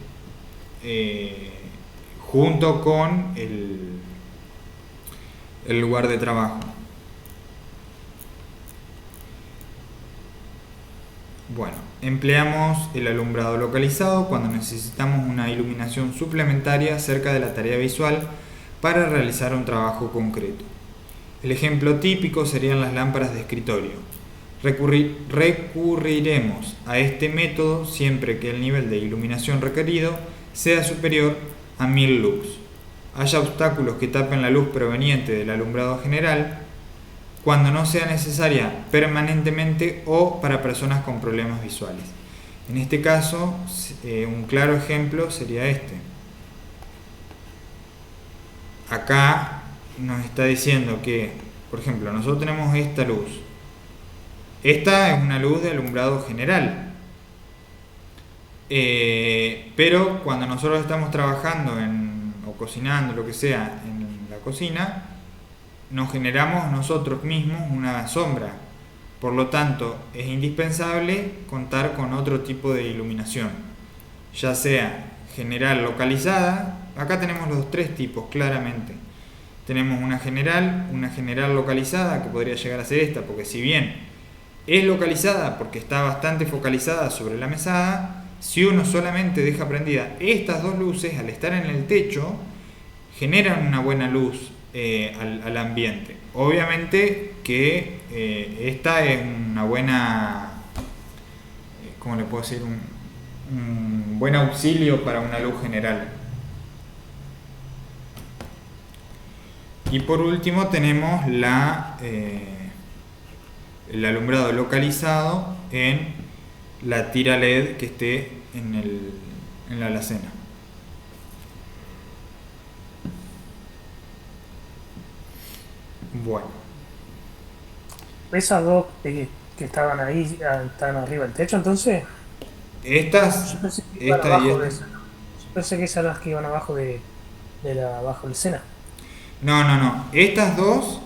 junto con el lugar de trabajo. Bueno, empleamos el alumbrado localizado cuando necesitamos una iluminación suplementaria cerca de la tarea visual para realizar un trabajo concreto. El ejemplo típico serían las lámparas de escritorio. Recurriremos a este método siempre que el nivel de iluminación requerido sea superior a 1000 lux. Haya obstáculos que tapen la luz proveniente del alumbrado general, cuando no sea necesaria permanentemente o para personas con problemas visuales. En este caso, un claro ejemplo sería este. Acá nos está diciendo que, por ejemplo, nosotros tenemos esta luz. Esta es una luz de alumbrado general. Pero cuando nosotros estamos trabajando o cocinando, lo que sea, en la cocina, nos generamos nosotros mismos una sombra. Por lo tanto, es indispensable contar con otro tipo de iluminación, ya sea general localizada. Acá tenemos los tres tipos claramente. Tenemos una general localizada, que podría llegar a ser esta, porque si bien es localizada porque está bastante focalizada sobre la mesada, si uno solamente deja prendida estas dos luces, al estar en el techo, generan una buena luz al ambiente. Obviamente que esta es una buena, ¿cómo le puedo decir? Un buen auxilio para una luz general. Y por último tenemos el alumbrado localizado en la tira LED que esté en la alacena. Bueno, Esas dos que estaban ahí, estaban arriba del techo, entonces. estas, Yo pensé que iban esta y abajo de esta. esa. Yo pensé que esas eran las que iban abajo abajo del Sena. No. Estas dos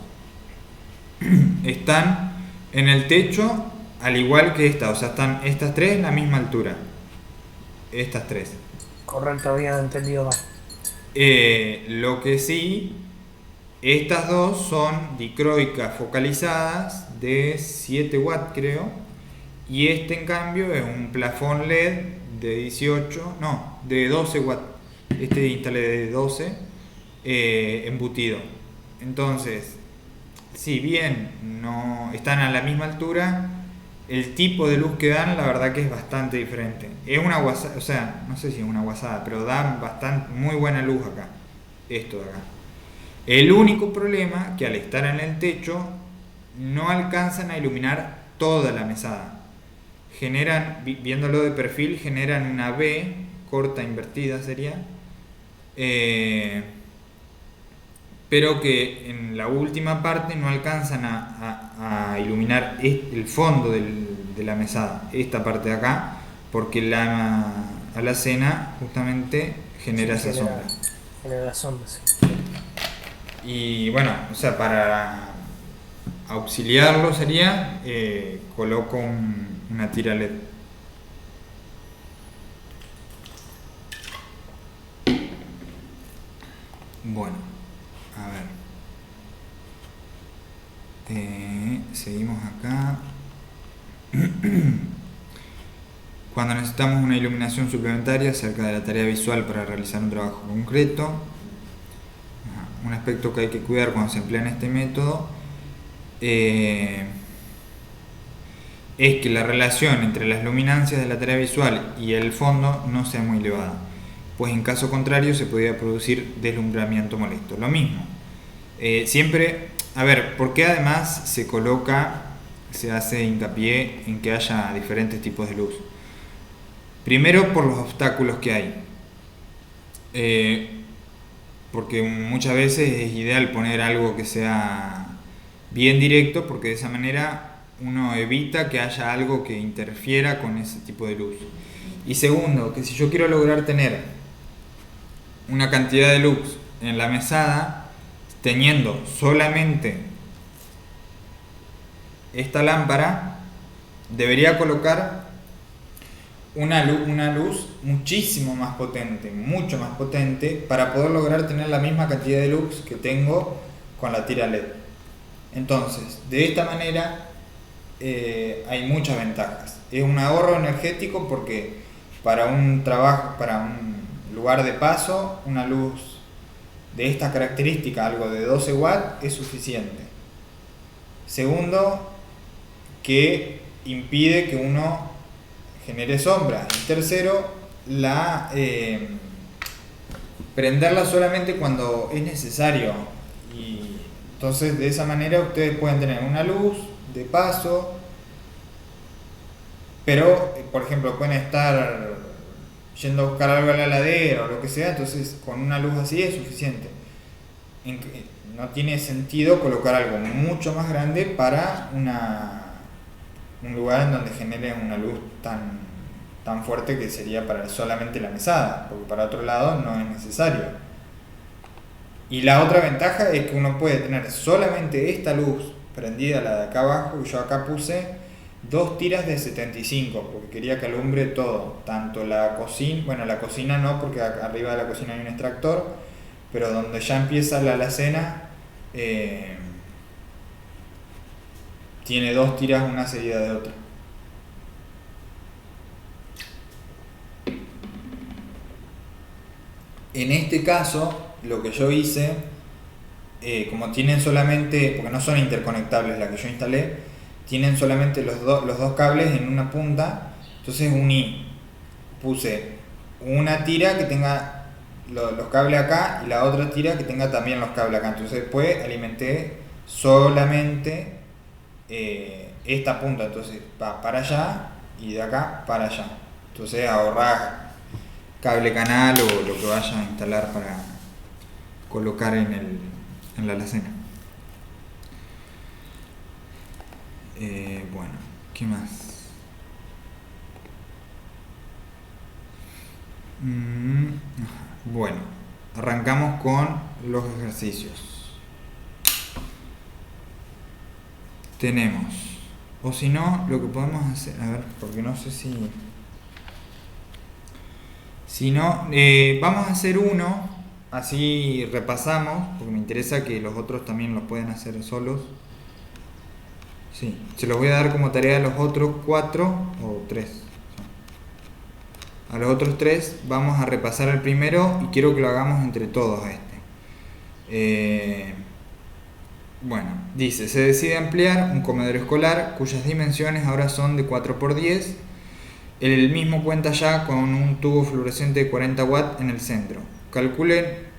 están en el techo al igual que esta. O sea, están estas tres en la misma altura. Estas tres. Correcto, había entendido mal. Lo que sí, estas dos son dicroicas focalizadas de 7 watts creo. Y este en cambio es un plafón LED de 12 watts. Este instalé de 12 embutido. Entonces, si bien no están a la misma altura, el tipo de luz que dan, la verdad que es bastante diferente. Es una guasada, o sea, no sé si es una guasada, pero dan muy buena luz acá. Esto de acá. El único problema que al estar en el techo no alcanzan a iluminar toda la mesada. Viéndolo de perfil, generan una V corta invertida sería. Pero que en la última parte no alcanzan a iluminar el fondo de la mesada, esta parte de acá, porque la alacena justamente genera esa sombra. Genera sombra, sí. Y bueno, o sea, para auxiliarlo sería, coloco una tira LED. Bueno, a ver, seguimos acá. Cuando necesitamos una iluminación suplementaria acerca de la tarea visual para realizar un trabajo concreto, un aspecto que hay que cuidar cuando se emplea este método es que la relación entre las luminancias de la tarea visual y el fondo no sea muy elevada, pues en caso contrario se podría producir deslumbramiento molesto. Lo mismo, siempre, a ver, ¿por qué además se hace hincapié en que haya diferentes tipos de luz? Primero, por los obstáculos que hay, porque muchas veces es ideal poner algo que sea bien directo, porque de esa manera uno evita que haya algo que interfiera con ese tipo de luz. Y segundo, que si yo quiero lograr tener una cantidad de luz en la mesada, teniendo solamente esta lámpara, debería colocar una luz muchísimo más potente, mucho más potente, para poder lograr tener la misma cantidad de luz que tengo con la tira LED. Entonces, de esta manera hay muchas ventajas. Es un ahorro energético porque para un trabajo, para un lugar de paso, una luz de esta característica, algo de 12 watts, es suficiente. Segundo, que impide que uno genere sombra. Y tercero, prenderla solamente cuando es necesario. Y entonces de esa manera ustedes pueden tener una luz de paso, pero por ejemplo pueden estar yendo a buscar algo a la heladera o lo que sea, entonces con una luz así es suficiente. No tiene sentido colocar algo mucho más grande para un lugar en donde genere una luz tan tan fuerte que sería para solamente la mesada, porque para otro lado no es necesario. Y la otra ventaja es que uno puede tener solamente esta luz prendida, la de acá abajo, y yo acá puse 2 tiras de 75, porque quería que alumbre todo, tanto la cocina, bueno, la cocina no, porque arriba de la cocina hay un extractor, pero donde ya empieza la alacena, tiene 2 tiras una seguida de otra. En este caso, lo que yo hice, como tienen solamente, porque no son interconectables la que yo instalé, tienen solamente los dos cables en una punta, entonces puse una tira que tenga los cables acá y la otra tira que tenga también los cables acá. Entonces después alimenté solamente esta punta, entonces va para allá y de acá para allá. Entonces ahorrás cable canal o lo que vaya a instalar para colocar en la alacena. Bueno, ¿qué más? Bueno, arrancamos con los ejercicios. Tenemos, o si no, lo que podemos hacer, a ver, porque no sé si no, vamos a hacer uno, así repasamos, porque me interesa que los otros también los puedan hacer solos. Sí, se los voy a dar como tarea a los otros 4 o 3. A los otros 3 vamos a repasar el primero y quiero que lo hagamos entre todos a este. Bueno, dice, se decide ampliar un comedor escolar cuyas dimensiones ahora son de 4×10. El mismo cuenta ya con un tubo fluorescente de 40 watts en el centro. Calcule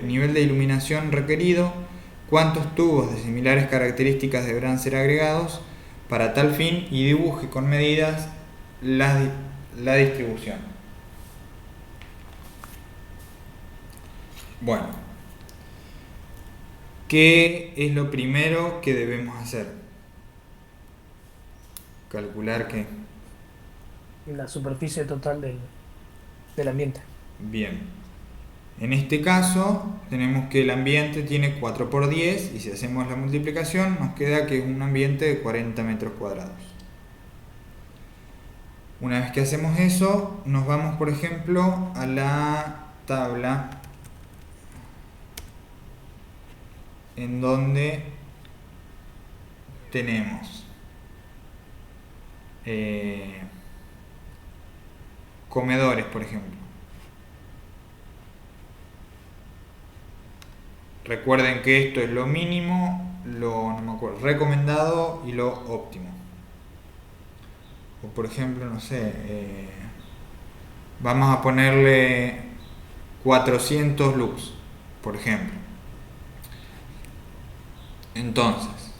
nivel de iluminación requerido, cuántos tubos de similares características deberán ser agregados para tal fin y dibuje con medidas la distribución. Bueno, ¿qué es lo primero que debemos hacer? Calcular qué. La superficie total del ambiente. Bien. En este caso tenemos que el ambiente tiene 4×10 y si hacemos la multiplicación nos queda que es un ambiente de 40 metros cuadrados. Una vez que hacemos eso, nos vamos por ejemplo a la tabla en donde tenemos comedores, por ejemplo. Recuerden que esto es lo mínimo, no me acuerdo, recomendado y lo óptimo. O por ejemplo, no sé, vamos a ponerle 400 lux, por ejemplo. Entonces,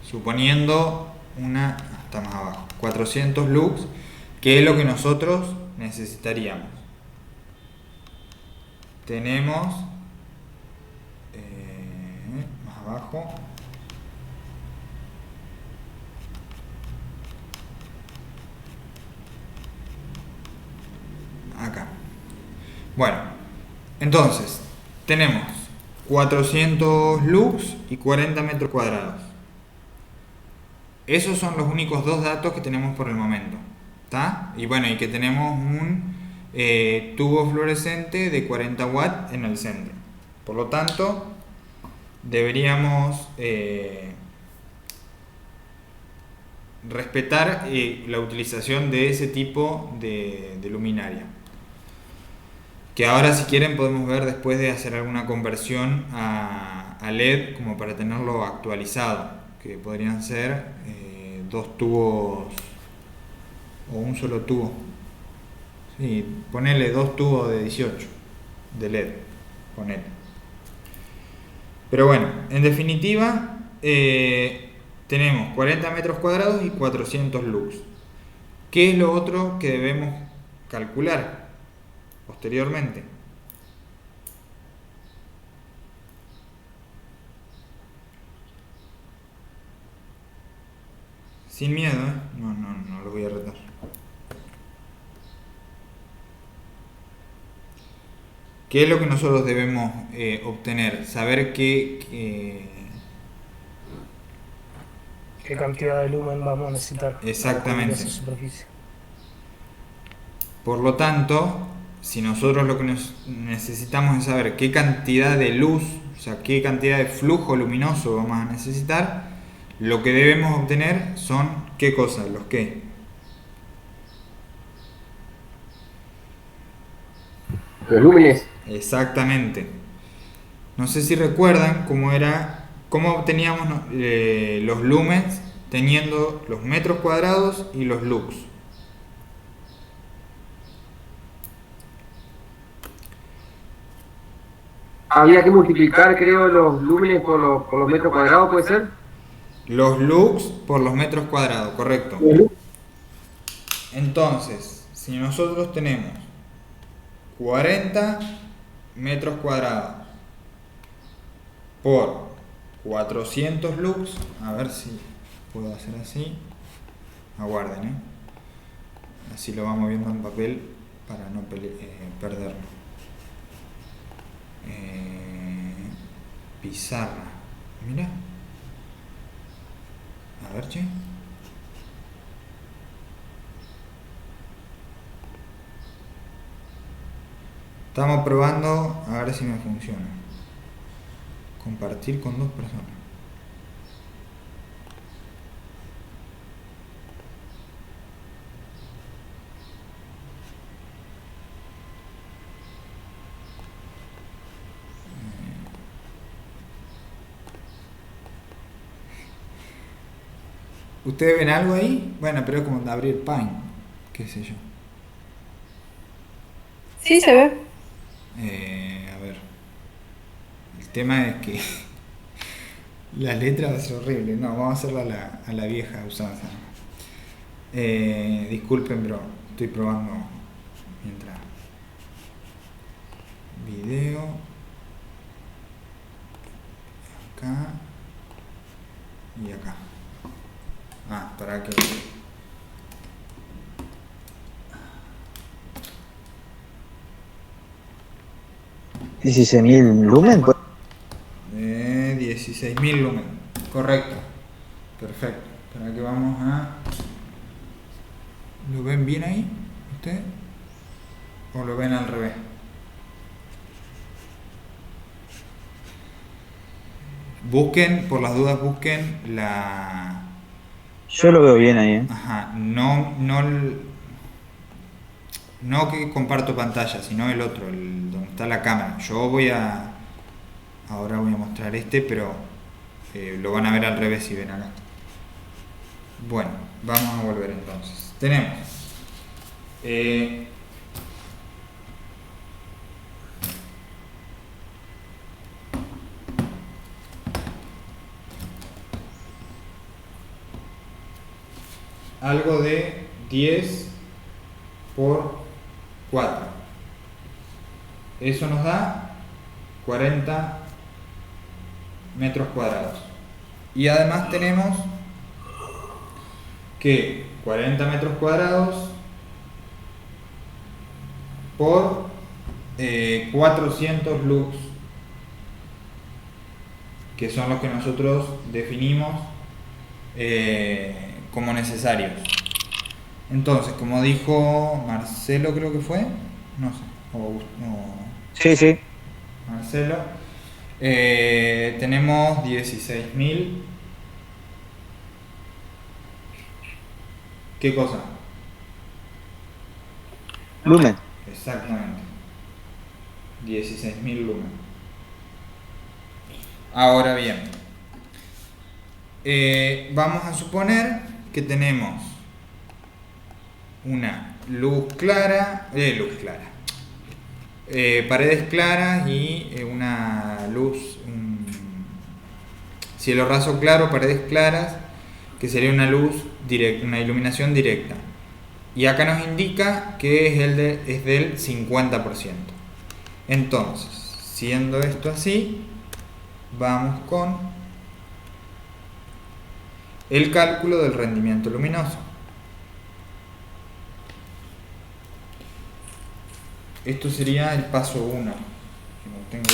suponiendo hasta más abajo, 400 lux, que es lo que nosotros necesitaríamos. Tenemos más abajo acá. Bueno, entonces tenemos 400 lux y 40 metros cuadrados. Esos son los únicos 2 datos que tenemos por el momento, ¿está? Y bueno, y que tenemos un tubo fluorescente de 40 watts en el centro. Por lo tanto, deberíamos respetar la utilización de ese tipo de luminaria. Que ahora, si quieren, podemos ver después de hacer alguna conversión a LED como para tenerlo actualizado, que podrían ser 2 tubos o un solo tubo. Sí, ponele 2 tubos de 18 de LED, ponele. Pero bueno, en definitiva, tenemos 40 metros cuadrados y 400 lux. ¿Qué es lo otro que debemos calcular posteriormente? Sin miedo, ¿eh? No lo voy a retar. ¿Qué es lo que nosotros debemos obtener? Saber ¿Qué cantidad de lumen vamos a necesitar exactamente. para cubrir esa superficie? Por lo tanto, si nosotros lo que necesitamos es saber qué cantidad de luz, o sea, qué cantidad de flujo luminoso vamos a necesitar, lo que debemos obtener son, ¿qué cosas? ¿Los qué? Los lúmenes. Exactamente. No sé si recuerdan cómo obteníamos los lumens teniendo los metros cuadrados y los lux. Había que multiplicar, creo, los lúmenes por los metros cuadrados, ¿puede ser? Los lux por los metros cuadrados, correcto. Ujú. Entonces, si nosotros tenemos 40 metros cuadrados por 400 lux, a ver si puedo hacer así. Aguarden, así lo vamos viendo en papel para no perderlo. Pizarra, mira, a ver, che. Estamos probando a ver si me funciona. Compartir con 2 personas. ¿Ustedes ven algo ahí? Bueno, pero es como de abrir Paint, qué sé yo. Sí, se ve. A ver. El tema es que la letra va a ser horrible. No, vamos a hacerla a la vieja usanza. Disculpen, pero estoy probando mientras. Video. Acá. Y acá. Para que... 16.000 lumen, pues. 16.000 lumen. Correcto. Perfecto. Para que vamos a... ¿Lo ven bien ahí? ¿Ustedes? ¿O lo ven al revés? Busquen, por las dudas, busquen la... Yo lo veo bien ahí, ¿eh? Ajá, no que comparto pantalla, sino el otro, donde está la cámara. Ahora voy a mostrar pero lo van a ver al revés si ven acá. Bueno, vamos a volver entonces. Tenemos algo de 10 por 4. Eso nos da 40 metros cuadrados. Y además tenemos que 40 metros cuadrados por 400 lux, que son los que nosotros definimos como necesarios. Entonces, como dijo Marcelo, creo que fue, no sé, Sí. Marcelo, tenemos 16.000. ¿Qué cosa? Lumen. Exactamente. 16.000 lumen. Ahora bien, vamos a suponer que tenemos una paredes claras y una luz, un cielo raso claro, paredes claras, que sería una luz directa, una iluminación directa. Y acá nos indica que es del 50%. Entonces, siendo esto así, vamos con el cálculo del rendimiento luminoso. Esto sería el paso 1. tengo...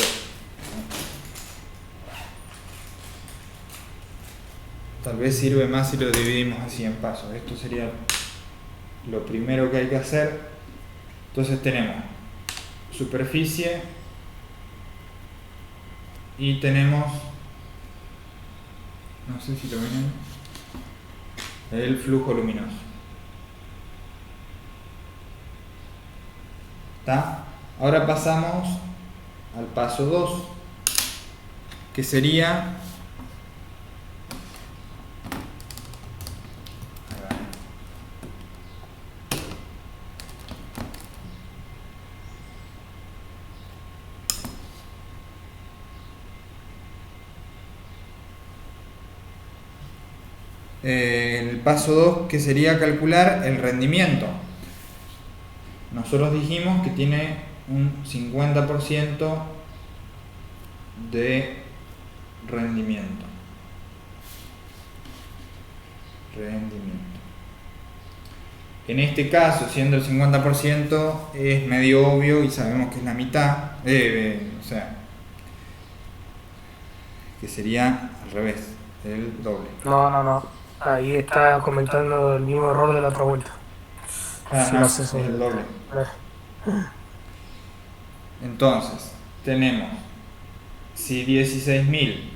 Tal vez sirve más si lo dividimos así en pasos. Esto sería lo primero que hay que hacer. Entonces tenemos superficie y tenemos, no sé si lo ven, el flujo luminoso. ¿Está? Ahora pasamos al paso 2, que sería... el paso 2, que sería calcular el rendimiento. Nosotros dijimos que tiene un 50% de rendimiento. En este caso, siendo el 50%, es medio obvio y sabemos que es la mitad, o sea, que sería al revés, el doble. No. Ahí está comentando el mismo error de la otra vuelta. Si No, lo es haces el doble. Entonces, tenemos, si 16.000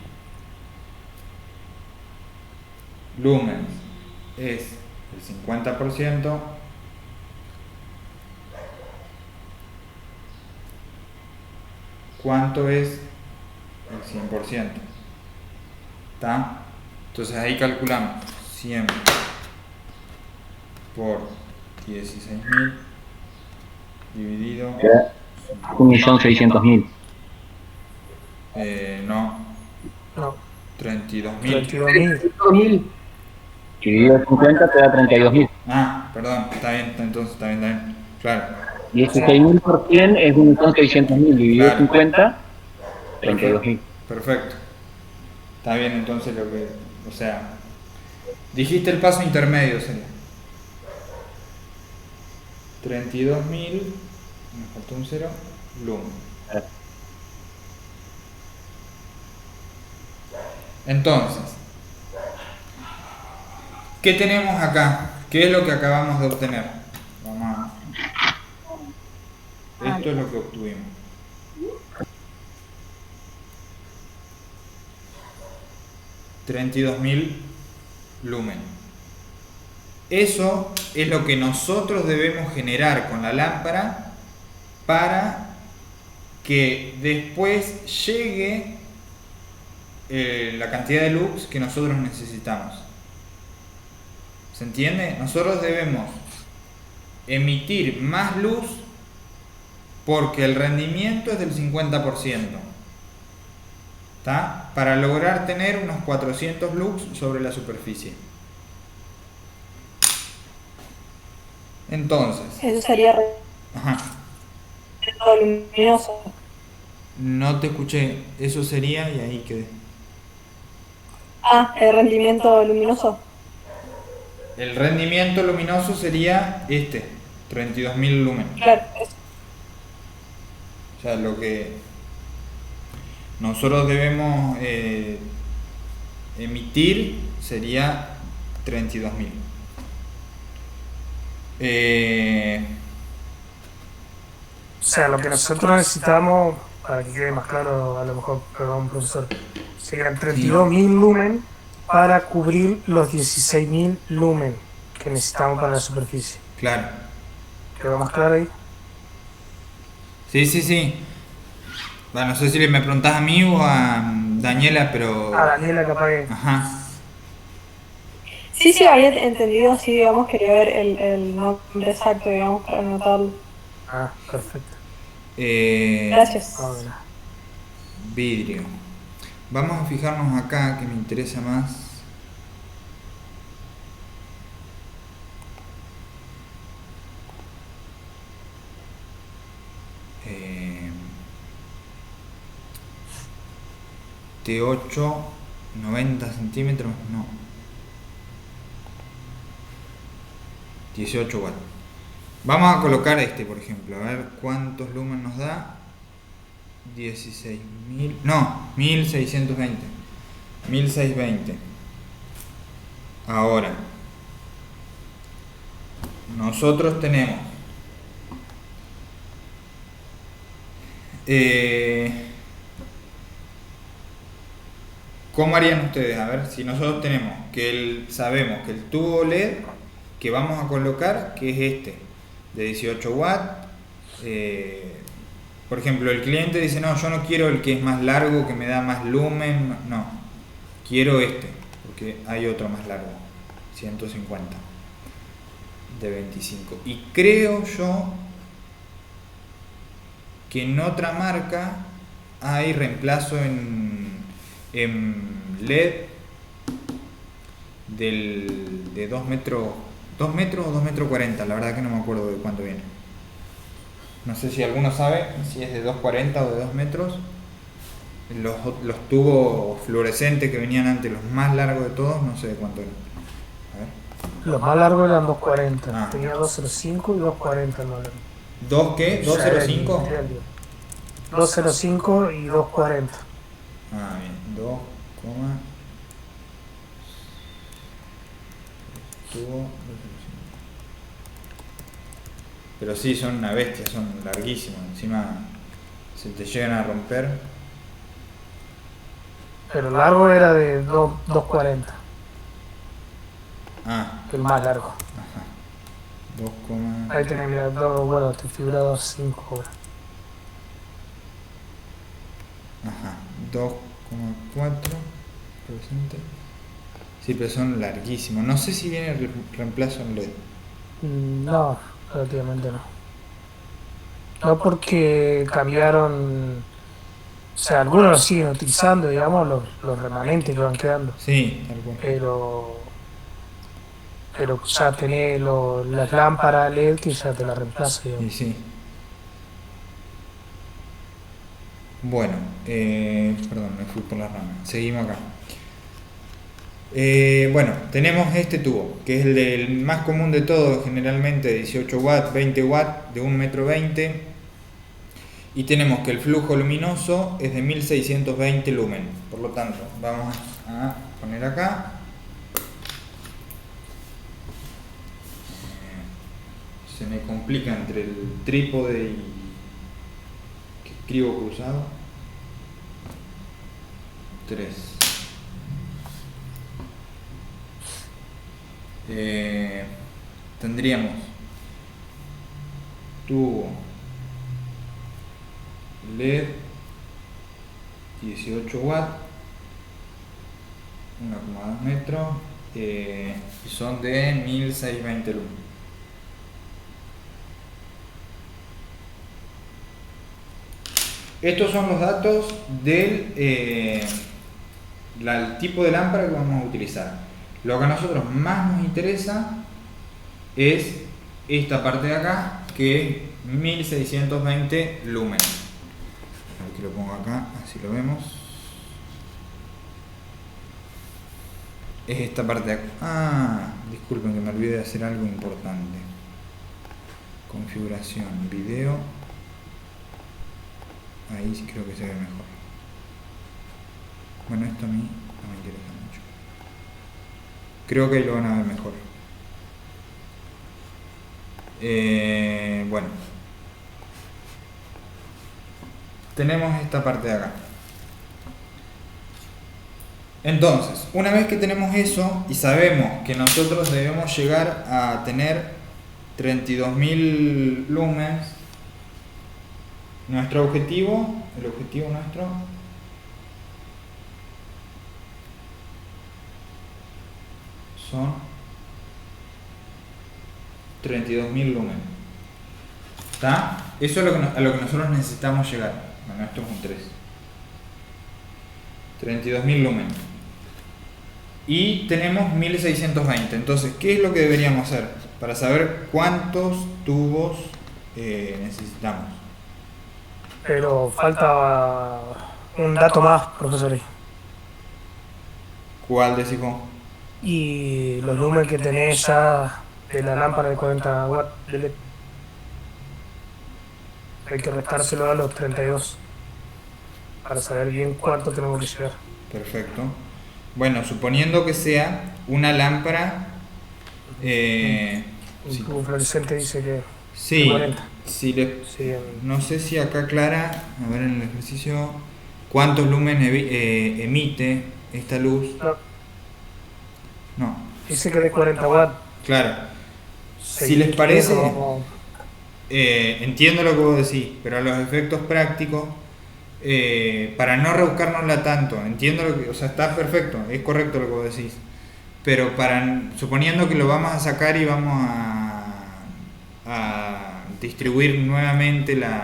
lumens es el 50%, ¿cuánto es el 100%? ¿Está? Entonces ahí calculamos 100 por 16.000 dividido... 1.600.000. No, No, 32.000. 32.000. Dividido 50 te da 32.000. Ah, perdón, está bien, entonces está bien, claro. 16.000 por 100 es 1.600.000. Dividido Claro. 50, 32.000. Perfecto. Está bien entonces lo que... O sea, dijiste el paso intermedio, sería 32.000, me faltó un 0, lumen. Entonces, ¿qué tenemos acá? ¿Qué es lo que acabamos de obtener? Esto es lo que obtuvimos. $32.000 lumen. Eso es lo que nosotros debemos generar con la lámpara para que después llegue la cantidad de lux que nosotros necesitamos. ¿Se entiende? Nosotros debemos emitir más luz porque el rendimiento es del 50%. ¿Está? Para lograr tener unos 400 lux sobre la superficie. Entonces, Eso sería ajá, rendimiento luminoso. no te escuché, eso sería y ahí quedé. Ah, el rendimiento luminoso. El rendimiento luminoso sería este, 32.000 lumen. Claro, eso. O sea, lo que nosotros debemos emitir sería 32.000. O sea, lo que nosotros necesitamos, para que quede más claro, a lo mejor, perdón, profesor, serían 32.000 lumen para cubrir los 16.000 lumen que necesitamos para la superficie. Claro. ¿Quedó más claro ahí? Sí. Bueno, no sé si me preguntás a mí o a Daniela, pero... Daniela, capaz que... Ajá. Sí, había entendido así, digamos, quería ver el nombre exacto, digamos, para anotarlo. Perfecto. Gracias. Vidrio. Vamos a fijarnos acá, que me interesa más. T8, 90 centímetros, no. 18 watts. Vamos a colocar este, por ejemplo, a ver cuántos lumen nos da. 16.000, no, 1620. 1620. Ahora, nosotros tenemos ¿cómo harían ustedes? A ver, si nosotros tenemos sabemos que el tubo LED que vamos a colocar, que es este, de 18 watts, por ejemplo, el cliente dice, no, yo no quiero el que es más largo, que me da más lumen, no, quiero este, porque hay otro más largo, 150, de 25. Y creo yo que en otra marca hay reemplazo en LED de 2 metros, 2 metros o 2 metros 40, la verdad que no me acuerdo de cuánto viene. No sé si alguno sabe si es de 2,40 o de 2 metros. Los tubos fluorescentes que venían antes, los más largos de todos, no sé de cuánto eran. A ver. Los más largos eran 240. Ah. Tenía 205 y 240 no eran. ¿2 qué? ¿205? 205 y 240. Ah, bien. 2, tubo 205. Pero sí, son una bestia, son larguísimos. Encima se te llegan a romper. Pero el largo era de 240. Ah, El más largo. ajá. Ahí tenés, mira, bueno, te figura 2.5 ahora. Ajá, 2,4 presente. Sí, pero son larguísimos. No sé si viene el reemplazo en LED. No, relativamente no. No, porque cambiaron. O sea, algunos lo siguen utilizando, digamos, los remanentes que van quedando. Sí, tal cual. Pero ya tenés las lámparas LED que ya te las reemplaza, Y digamos. sí. Bueno, perdón, me fui por la rama. Seguimos acá. Bueno, tenemos este tubo, que es el más común de todos, generalmente 18 watts, 20 watts, de 1,20 metros. Y tenemos que el flujo luminoso es de 1620 lumen. Por lo tanto, vamos a poner acá. Se me complica entre el trípode y que escribo cruzado. 3. Tendríamos tubo LED 18 watts, 1,2 metros, y son de 1620 lumen. Estos son los datos del el tipo de lámpara que vamos a utilizar. Lo que a nosotros más nos interesa es esta parte de acá, que es 1620 lumen. Aquí lo pongo acá, así lo vemos. Es esta parte de acá. Ah, disculpen que me olvidé de hacer algo importante. Configuración, video. Ahí sí creo que se ve mejor. Bueno, esto a mí no me interesa mucho. Creo que ahí lo van a ver mejor. Bueno. Tenemos esta parte de acá. Entonces, una vez que tenemos eso y sabemos que nosotros debemos llegar a tener 32.000 lumens, el objetivo nuestro son 32.000 lumens. ¿Está? Eso es a lo que nosotros necesitamos llegar. Bueno, esto es un 3. 32.000 lumens. Y tenemos 1620. Entonces, ¿qué es lo que deberíamos hacer para saber cuántos tubos necesitamos? Pero falta un dato más, profesor. ¿Cuál decís vos? Y los números que tenés ya de la lámpara de 40 watts de LED. Hay que restárselo a los 32. para saber bien cuánto tenemos que llegar. Perfecto. Bueno, suponiendo que sea una lámpara... Un sí, tubo fluorescente dice que sí, 40. si le- Sí, no sé si acá aclara, a ver en el ejercicio, cuántos lúmenes emite esta luz. no, No, dice que de 40 watts. claro. Si les 6500, parece, vamos- entiendo lo que vos decís, pero a los efectos prácticos, para no rebuscárnosla tanto, entiendo lo que, o sea, está perfecto, es correcto lo que vos decís, pero suponiendo que lo vamos a sacar y vamos a distribuir nuevamente las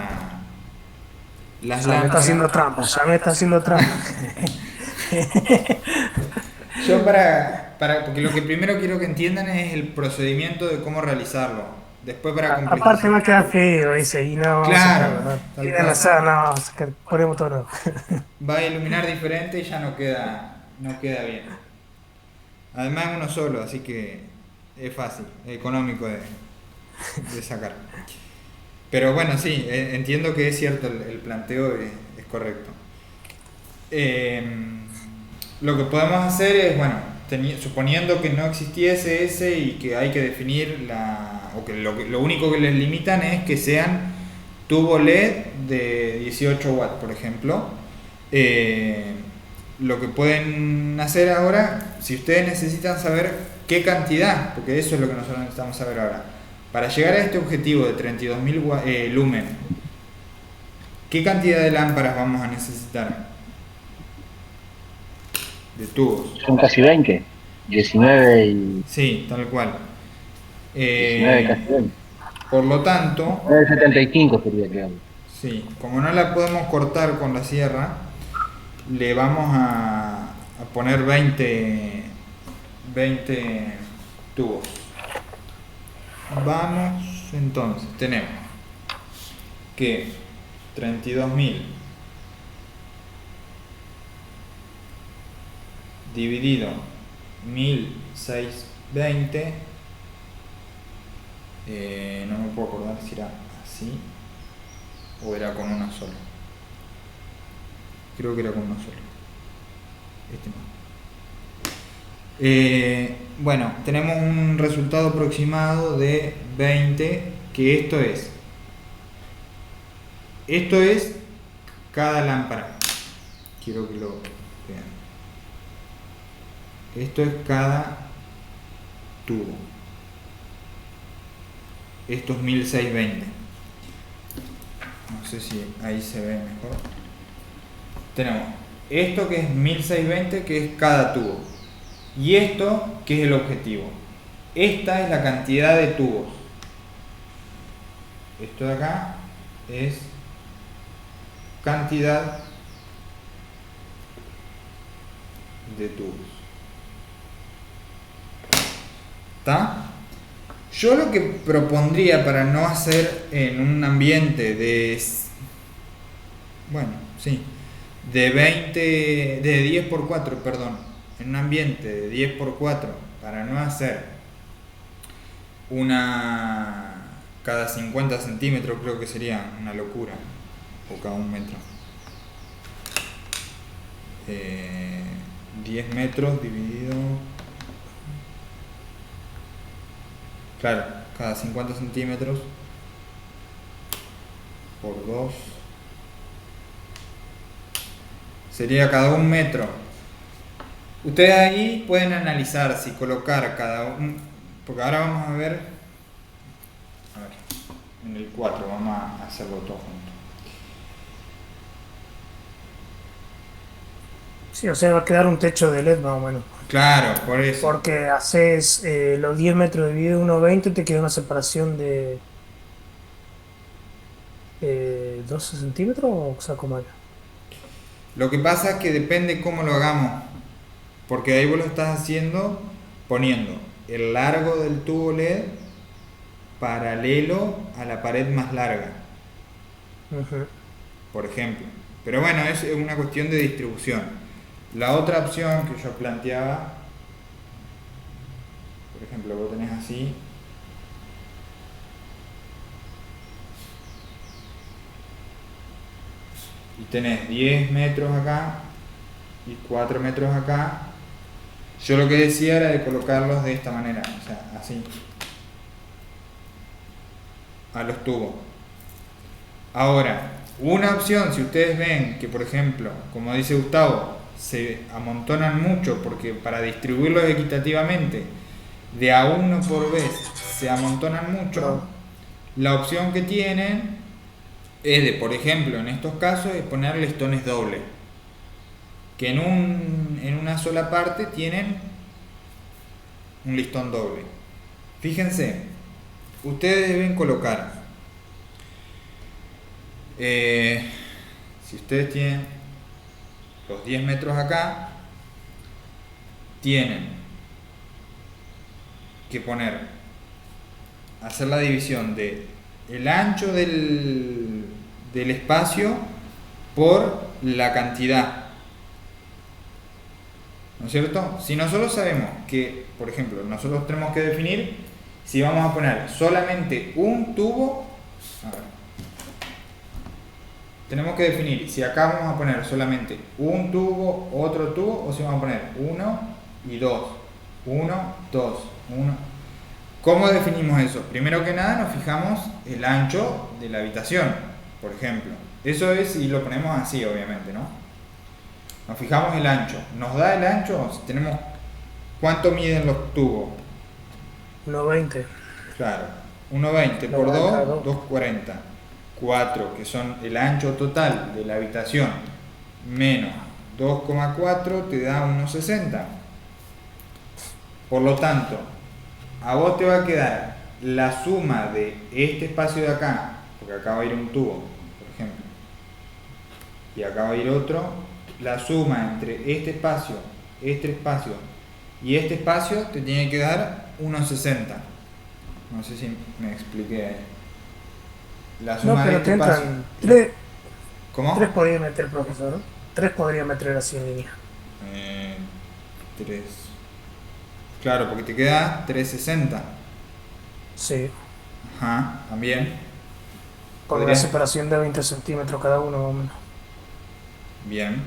Ya me está lámparas. haciendo trampa, ya me está haciendo trampa. Yo porque lo que primero quiero que entiendan es el procedimiento de cómo realizarlo. Después para Aparte complejizar. va a quedar feo ese y no vamos Claro, a sacarlo, ¿no? tal Y de cual. la sala no vamos a sacar, ponemos todo nuevo. Va a iluminar diferente y ya no queda bien. Además es uno solo, así que es fácil, es económico de sacar. Pero bueno, sí, entiendo que es cierto, el planteo es correcto. Lo que podemos hacer es, bueno, suponiendo que no existiese ese y que hay que definir o que lo único que les limitan es que sean tubo LED de 18 watts, por ejemplo. Lo que pueden hacer ahora, si ustedes necesitan saber qué cantidad, porque eso es lo que nosotros necesitamos saber ahora, para llegar a este objetivo de 32.000 lumen, ¿qué cantidad de lámparas vamos a necesitar? De tubos. Son casi 20. 19 y Sí, tal cual. 19 casi 20. Por lo tanto, 9,75 sería, creo. sí, como no la podemos cortar con la sierra, le vamos a poner 20 tubos. Vamos, entonces, tenemos que 32.000 dividido 1.620, no me puedo acordar si era así o era con una sola. Creo que era con una sola. Bueno, tenemos un resultado aproximado de 20, que esto es cada lámpara. Quiero que lo vean. Esto es cada tubo. Esto es 1620. No sé si ahí se ve mejor. Tenemos esto que es 1620, que es cada tubo. Y esto que es el objetivo. Esta es la cantidad de tubos. Esto de acá es cantidad de tubos. ¿Está? Yo lo que propondría para no hacer en un ambiente de 10 por 4, perdón, en un ambiente de 10 por 4, para no hacer una cada 50 centímetros, creo que sería una locura, o cada 1 metro. 10 metros dividido, claro, cada 50 centímetros por 2 sería cada 1 metro. Ustedes ahí pueden analizar si colocar cada uno, porque ahora vamos a ver, en el 4 vamos a hacerlo todo junto. Sí, o sea, va a quedar un techo de LED más o menos. Claro, por eso. Porque haces los 10 metros dividido 1,20, te queda una separación de 12 centímetros o saco mal. Lo que pasa es que depende cómo lo hagamos, porque ahí vos lo estás haciendo poniendo el largo del tubo LED paralelo a la pared más larga, Ujú. por ejemplo. Pero bueno, es una cuestión de distribución. La otra opción que yo planteaba, por ejemplo, vos tenés así, y tenés 10 metros acá y 4 metros acá, yo lo que decía era de colocarlos de esta manera, o sea, así, a los tubos. Ahora, una opción, si ustedes ven que, por ejemplo, como dice Gustavo, se amontonan mucho, porque para distribuirlos equitativamente, de a uno por vez, se amontonan mucho, la opción que tienen es de, por ejemplo, en estos casos, es poner listones dobles, que en una sola parte tienen un listón doble. Fíjense, ustedes deben colocar, si ustedes tienen los 10 metros acá, tienen que hacer la división de el ancho del espacio por la cantidad, ¿no es cierto? Si nosotros sabemos que, por ejemplo, nosotros tenemos que definir si vamos a poner solamente un tubo, a ver, tenemos que definir si acá vamos a poner solamente un tubo, otro tubo, o si vamos a poner 1 y 2, 1, 2, 1. ¿Cómo definimos eso? Primero que nada nos fijamos el ancho de la habitación, por ejemplo. Eso es si lo ponemos así, obviamente, ¿no? Nos fijamos el ancho. ¿Nos da el ancho? Si tenemos, ¿cuánto miden los tubos? 1,20. Claro, 1,20 por 2, 2,40. 4, que son el ancho total de la habitación, menos 2,4 te da 1,60. Por lo tanto, a vos te va a quedar la suma de este espacio de acá, porque acá va a ir un tubo, por ejemplo, y acá va a ir otro, la suma entre este espacio y este espacio te tiene que dar 1,60. No sé si me expliqué. La suma No, pero de te este espacio. entran 3. ¿Cómo? 3 podría meter, profesor. 3 podría meter así en línea. 3. Claro, porque te queda 3,60. Sí. Ajá, también. Con Podría- una separación de 20 centímetros cada uno, más o menos. Bien.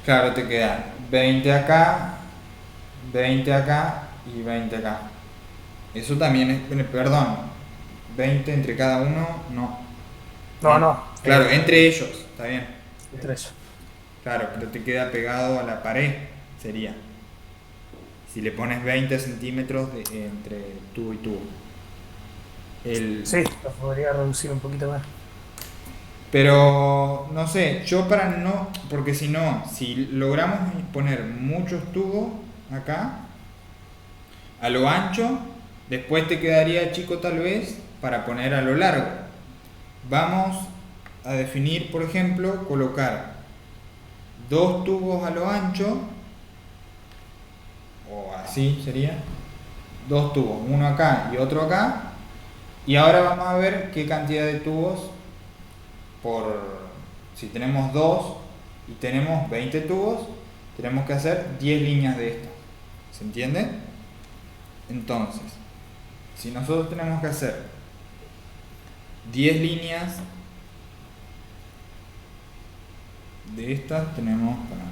Claro, te queda 20 acá, 20 acá y 20 acá. Eso también es, perdón, 20 entre cada uno, no. No. Claro, entre ellos, está bien. Entre eso. Claro, pero te queda pegado a la pared, sería. Si le pones 20 centímetros entre tubo y tubo. Sí, lo podría reducir un poquito más. Pero, no sé, yo para no, porque si no, si logramos poner muchos tubos acá, a lo ancho, después te quedaría chico tal vez para poner a lo largo. Vamos a definir, por ejemplo, colocar 2 tubos a lo ancho, o así sería, 2 tubos, uno acá y otro acá, y ahora vamos a ver qué cantidad de tubos si tenemos 2 y tenemos 20 tubos, tenemos que hacer 10 líneas de estas. ¿Se entiende? Entonces, si nosotros tenemos que hacer 10 líneas de estas, tenemos para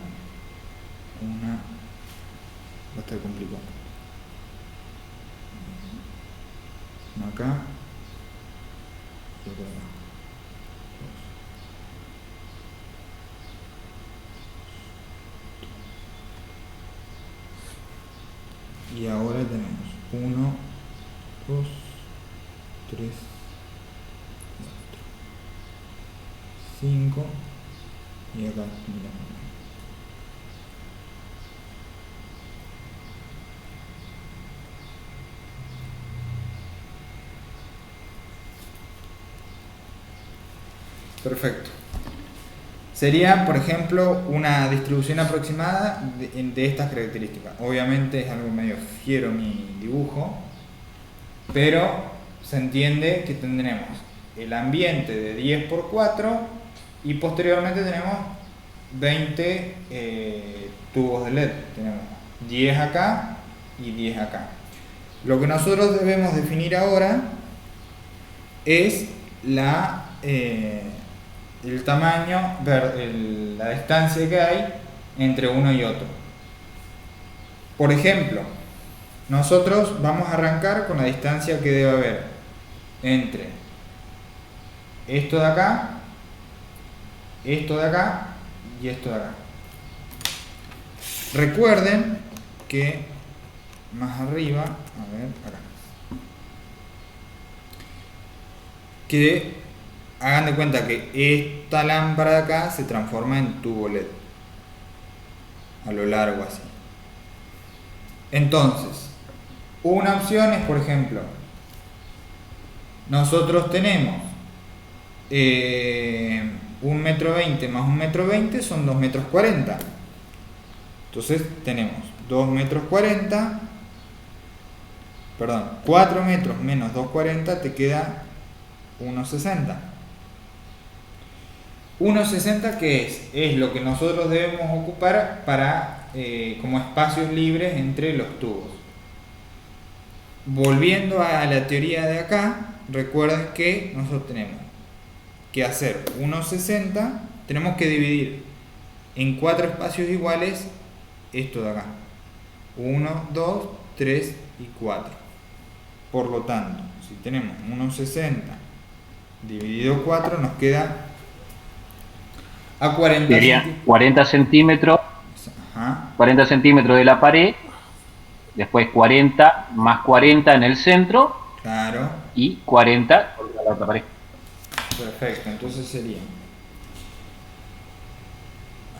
una, va a estar complicado. Una acá y otra acá. Y ahora tenemos 1, 2, 3, 4, 5 y acá miramos. Perfecto. Sería, por ejemplo, una distribución aproximada de estas características. Obviamente es algo medio fiero mi dibujo, pero se entiende que tendremos el ambiente de 10 por 4 y posteriormente tenemos 20 tubos de LED. Tenemos 10 acá y 10 acá. Lo que nosotros debemos definir ahora es el tamaño, la distancia que hay entre uno y otro. Por ejemplo, nosotros vamos a arrancar con la distancia que debe haber entre esto de acá, esto de acá y esto de acá. Recuerden que más arriba, a ver, acá, que hagan de cuenta que esta lámpara de acá se transforma en tubo LED a lo largo así. Entonces, una opción es, por ejemplo, nosotros tenemos 1,20 m más 1,20 m son 2,40 m. Entonces tenemos 2,40 m, perdón, 4 metros menos 2,40 te queda 1,60. 1,60 ¿qué es? Es lo que nosotros debemos ocupar para como espacios libres entre los tubos. Volviendo a la teoría de acá, recuerden que nosotros tenemos que hacer 1,60, tenemos que dividir en 4 espacios iguales esto de acá. 1, 2, 3 y 4. Por lo tanto, si tenemos 1,60 dividido 4 nos queda a 40 Sería 40 centímetros. Ajá. 40 centímetros de la pared, después 40 más 40 en el centro, Claro, y 40 contra la otra pared. perfecto. Entonces sería,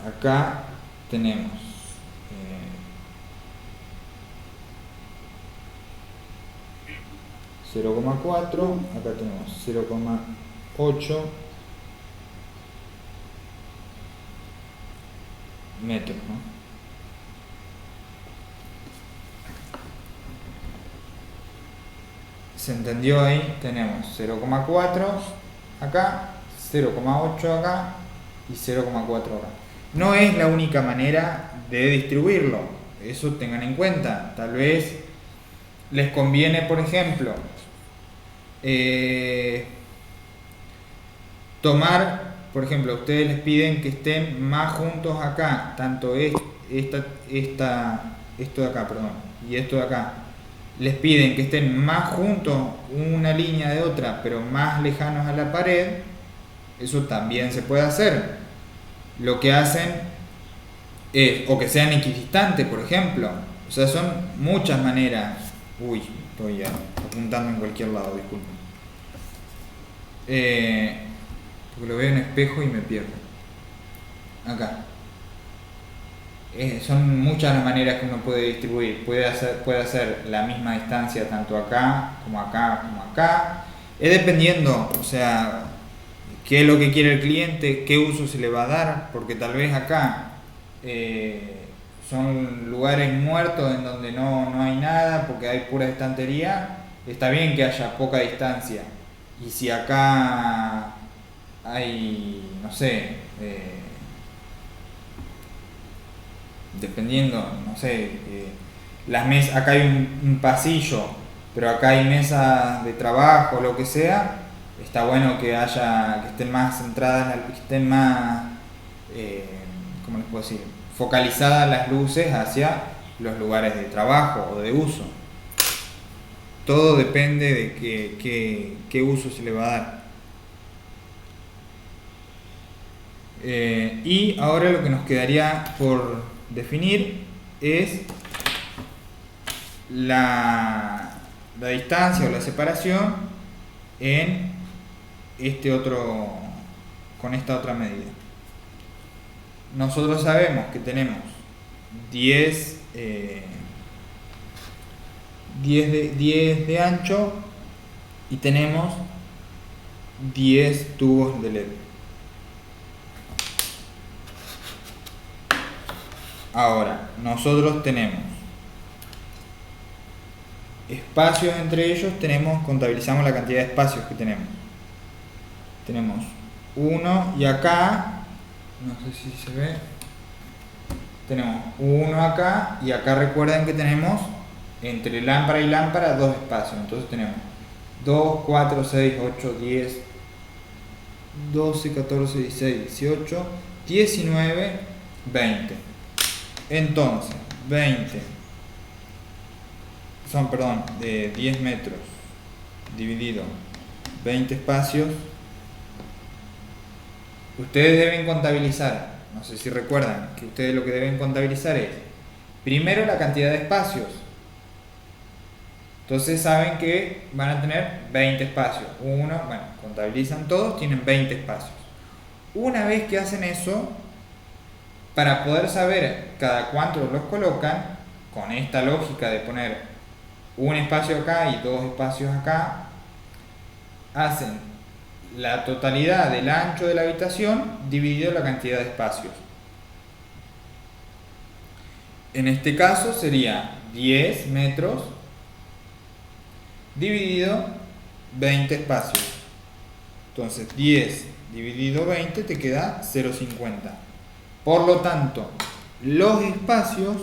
acá tenemos 0,4, acá tenemos 0,8 metros, ¿no? ¿Se entendió ahí? Tenemos 0,4 acá, 0,8 acá y 0,4 acá. No es la única manera de distribuirlo, eso tengan en cuenta. Tal vez les conviene, por ejemplo, tomar, por ejemplo, ustedes les piden que estén más juntos acá, tanto esto de acá, perdón, y esto de acá. Les piden que estén más juntos una línea de otra, pero más lejanos a la pared. Eso también se puede hacer. Lo que hacen es, o que sean equidistantes, por ejemplo. O sea, son muchas maneras. Uy, estoy apuntando en cualquier lado, disculpen. Porque lo veo en espejo y me pierdo. Acá. Son muchas las maneras que uno puede distribuir. Puede hacer la misma distancia tanto acá, como acá. Es dependiendo, o sea, qué es lo que quiere el cliente, qué uso se le va a dar, porque tal vez acá son lugares muertos en donde no hay nada, porque hay pura estantería. Está bien que haya poca distancia. Y si acá hay, no sé, dependiendo, no sé, las mesas, acá hay un pasillo, pero acá hay mesas de trabajo, lo que sea, está bueno que estén más centradas, que estén más, ¿cómo les puedo decir? Focalizadas las luces hacia los lugares de trabajo o de uso. Todo depende de qué uso se le va a dar. Y ahora lo que nos quedaría por definir es la distancia o la separación en con esta otra medida. Nosotros sabemos que tenemos 10 de ancho y tenemos 10 tubos de LED. Ahora, nosotros tenemos espacios entre ellos, contabilizamos la cantidad de espacios que tenemos. Tenemos 1 y acá, no sé si se ve, tenemos 1 acá y acá recuerden que tenemos entre lámpara y lámpara 2 espacios. Entonces tenemos 2, 4, 6, 8, 10, 12, 14, 16, 18, 19, 20. Entonces, 20 son, perdón, de 10 metros dividido 20 espacios. Ustedes deben contabilizar, no sé si recuerdan, que ustedes lo que deben contabilizar es primero la cantidad de espacios. Entonces saben que van a tener 20 espacios. Bueno, contabilizan todos, tienen 20 espacios. Una vez que hacen eso, para poder saber cada cuánto los colocan, con esta lógica de poner un espacio acá y dos espacios acá, hacen la totalidad del ancho de la habitación dividido la cantidad de espacios. En este caso sería 10 metros dividido 20 espacios. Entonces 10 dividido 20 te queda 0,50. Por lo tanto, los espacios,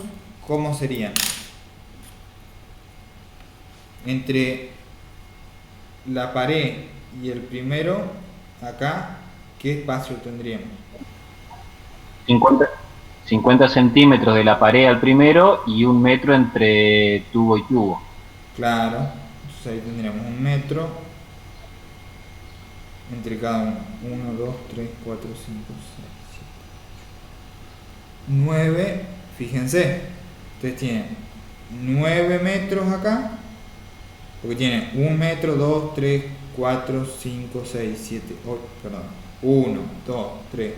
¿cómo serían? Entre la pared y el primero, acá, ¿qué espacio tendríamos? 50 centímetros de la pared al primero y 1 metro entre tubo y tubo. Claro, entonces ahí tendríamos 1 metro entre cada uno. 1, 2, 3, 4, 5, 6, 7, 9. Fíjense, ustedes tienen 9 metros acá, porque tienen 1 metro, 2, 3, 4, 5, 6, 7, 8, perdón, 1, 2, 3,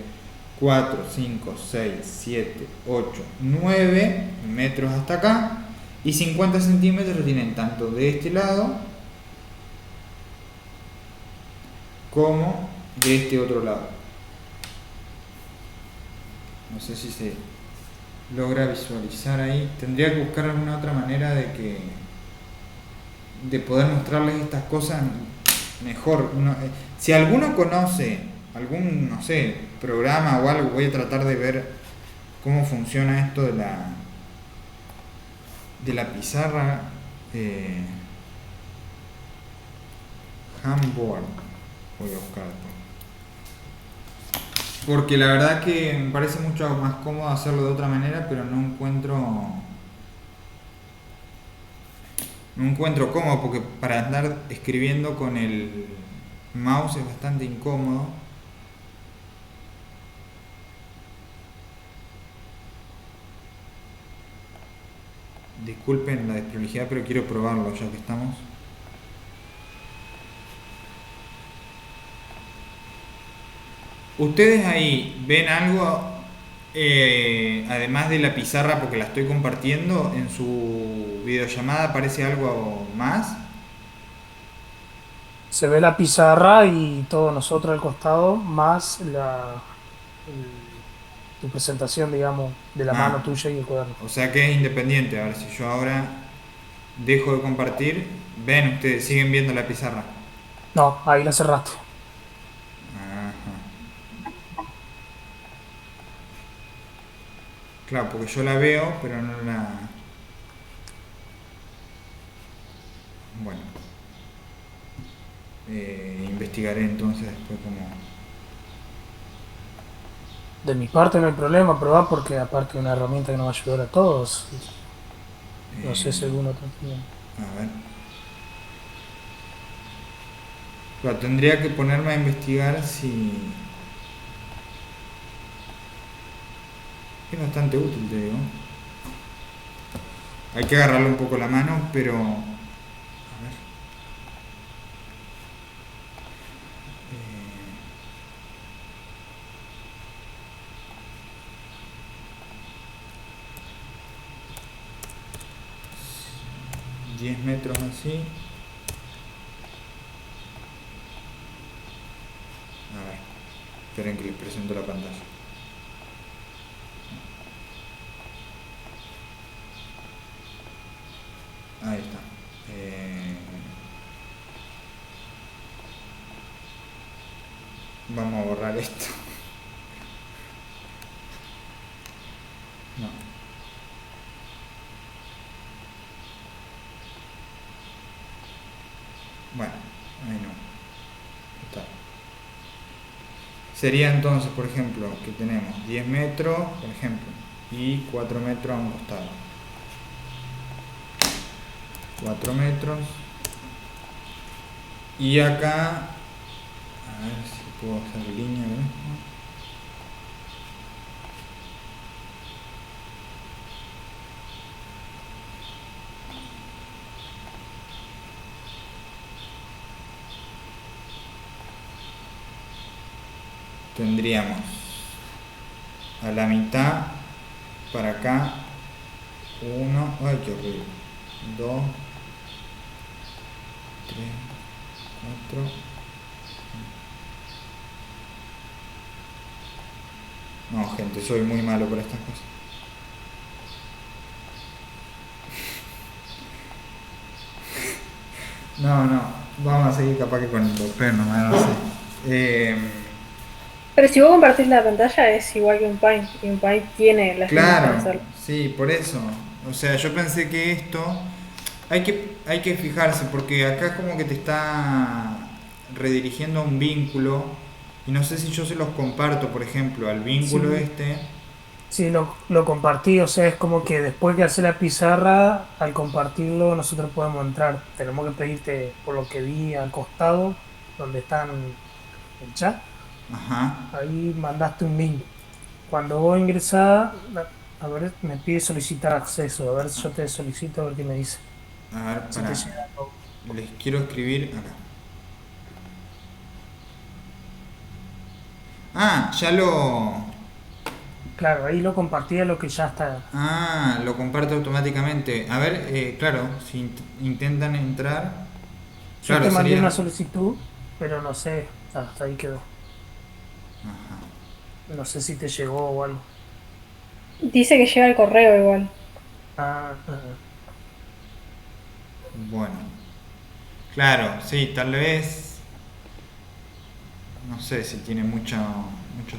4, 5, 6, 7, 8, 9 metros hasta acá, y 50 centímetros tienen tanto de este lado como de este otro lado. No sé si se logra visualizar ahí. Tendría que buscar alguna otra manera de poder mostrarles estas cosas mejor. Si alguno conoce algún, no sé, programa o algo, voy a tratar de ver cómo funciona esto de la pizarra Handboard. Voy a buscar después, porque la verdad que me parece mucho más cómodo hacerlo de otra manera, pero no encuentro cómodo, porque para andar escribiendo con el mouse es bastante incómodo. Disculpen la desprolijidad, pero quiero probarlo ya que estamos. ¿Ustedes ahí ven algo, además de la pizarra, porque la estoy compartiendo en su videollamada? ¿Aparece algo más? Se ve la pizarra y todos nosotros al costado, más tu presentación, digamos, de la mano tuya y el cuaderno. O sea que es independiente. A ver, si yo ahora dejo de compartir, ven ustedes, siguen viendo la pizarra. No, ahí la cerraste. Ajá. Claro, porque yo la veo, pero no la... Bueno. Investigaré entonces después cómo... De mi parte no hay problema, probar porque aparte es una herramienta que nos va a ayudar a todos. No sé si alguno también. A ver. Claro, tendría que ponerme a investigar si... Es bastante útil, te digo. Hay que agarrarle un poco la mano, pero... A ver. 10 metros así. A ver, esperen que les presento la pantalla. Ahí está. Vamos a borrar esto. No. Bueno, ahí no. Está. Sería entonces, por ejemplo, que tenemos 10 metros, por ejemplo, y 4 metros a un costado. 4 metros. Y acá, a ver si puedo hacer línea de esto. Tendríamos a la mitad para acá 1, ay qué horrible, 2, 3, 4. No, gente, soy muy malo para estas cosas. No, vamos a seguir capaz que con el papel, no sé. Pero si vos compartís la pantalla es igual que un Paint, y un Paint tiene las líneas para Claro, hacerlo. sí, por eso. O sea, yo pensé que esto hay que fijarse porque acá como que te está redirigiendo a un vínculo y no sé si yo se los comparto, por ejemplo, al vínculo Sí. este. Sí, lo compartí, o sea, es como que después que hace la pizarra, al compartirlo nosotros podemos entrar. Tenemos que pedirte, por lo que vi al costado, donde están el chat, Ajá. ahí mandaste un link. Cuando vos ingresás, a ver, me pide solicitar acceso, a ver, yo te solicito, a ver qué me dice. A ver, Si te llega algo. les quiero escribir acá. Ah, ya lo... Claro, ahí lo compartí a lo que ya está. Ah, lo comparto automáticamente. A ver, claro, si intentan entrar... Yo Claro, te mandé sería... una solicitud, pero no sé, hasta ahí quedó. Ajá. No sé si te llegó o algo. Dice que llega el correo igual. Ah, ah, Bueno. Claro, sí, tal vez... No sé si tiene mucho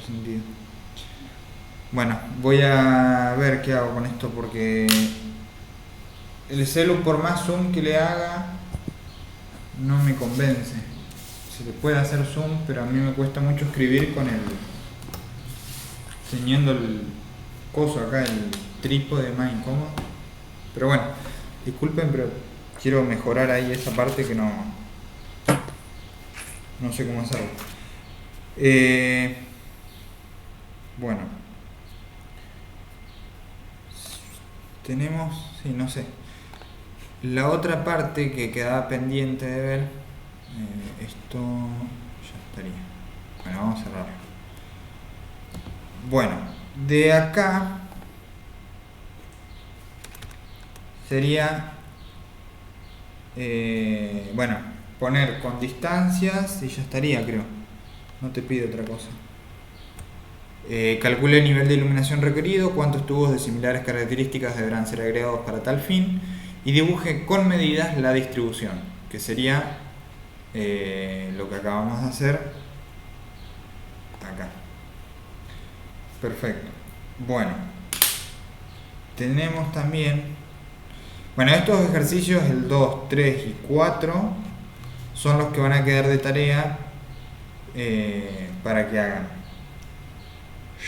sentido. Bueno, voy a ver qué hago con esto porque el celu por más zoom que le haga no me convence. Se le puede hacer zoom, pero a mí me cuesta mucho escribir con el teniendo el coso acá, el trípode más incómodo. Pero bueno, disculpen, pero quiero mejorar ahí esa parte que no sé cómo hacerlo. Bueno, tenemos, sí, no sé. La otra parte que quedaba pendiente de ver, esto ya estaría. Bueno, vamos a cerrarlo. Bueno, de acá sería, bueno, poner con distancias y ya estaría, creo. No te pide otra cosa. Calcule el nivel de iluminación requerido, cuántos tubos de similares características deberán ser agregados para tal fin y dibuje con medidas la distribución, que sería lo que acabamos de hacer acá. Perfecto. Bueno, tenemos también, bueno, estos ejercicios, el 2, 3 y 4, son los que van a quedar de tarea para que hagan.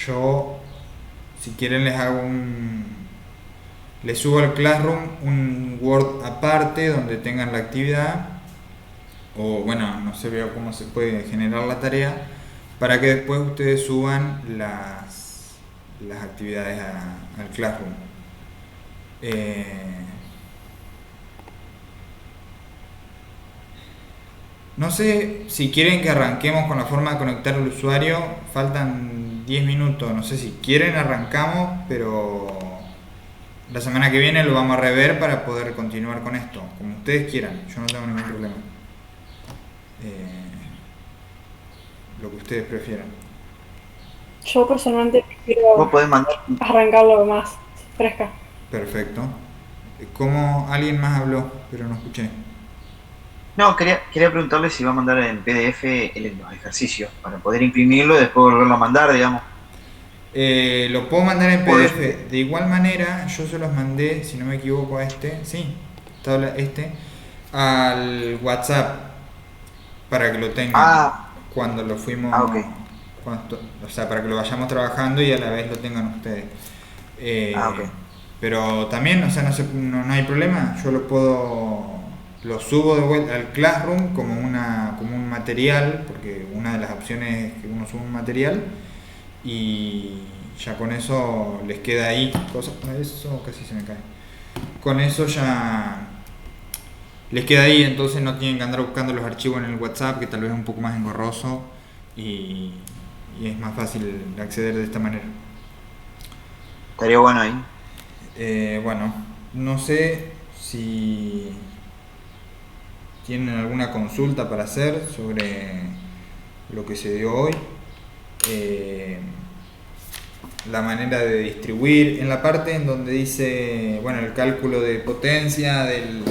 Yo, si quieren, les subo al Classroom un Word aparte donde tengan la actividad, o bueno, no sé veo cómo se puede generar la tarea, para que después ustedes suban las actividades al Classroom. No sé si quieren que arranquemos con la forma de conectar al usuario. Faltan 10 minutos. No sé si quieren arrancamos, pero la semana que viene lo vamos a rever para poder continuar con esto. Como ustedes quieran. Yo no tengo ningún problema. Lo que ustedes prefieran. Yo personalmente Vos quiero podés mandar. arrancarlo más fresca. Perfecto. ¿Cómo alguien más habló? Pero no escuché. No, quería preguntarle si va a mandar en PDF los ejercicios para poder imprimirlo y después volverlo a mandar, digamos. Lo puedo mandar en Por PDF. De igual manera, yo se los mandé, si no me equivoco, a al WhatsApp para que lo tengan Ah, cuando lo fuimos, ok. o sea, para que lo vayamos trabajando y a la vez lo tengan ustedes. Ok. Pero también, o sea, no hay problema, yo lo subo de vuelta al Classroom como un material, porque una de las opciones es que uno sube un material y ya con eso les queda ahí, eso casi se me cae. Con eso ya les queda ahí, entonces no tienen que andar buscando los archivos en el WhatsApp, que tal vez es un poco más engorroso y es más fácil acceder de esta manera. Estaría bueno ahí. Bueno, no sé si tienen alguna consulta para hacer sobre lo que se dio hoy. La manera de distribuir, en la parte en donde dice, bueno, el cálculo de potencia de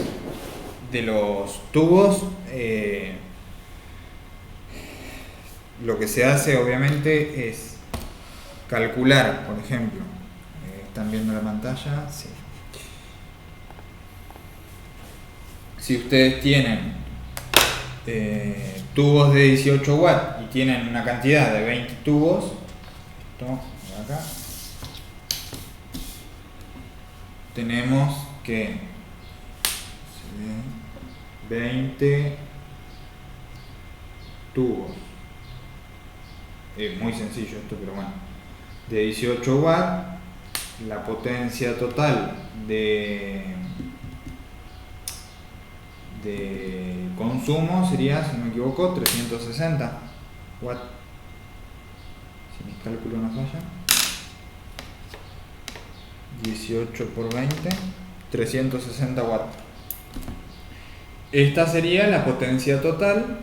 los tubos, lo que se hace obviamente es calcular, por ejemplo, ¿están viendo la pantalla? Sí. Si ustedes tienen tubos de 18 watts y tienen una cantidad de 20 tubos, esto de acá, tenemos que 20 tubos. Es muy sencillo esto, pero bueno, de 18 watts, la potencia total de consumo sería, si no me equivoco, 360 watts. Si mis cálculos no fallan, 18 por 20, 360 watts. Esta sería la potencia total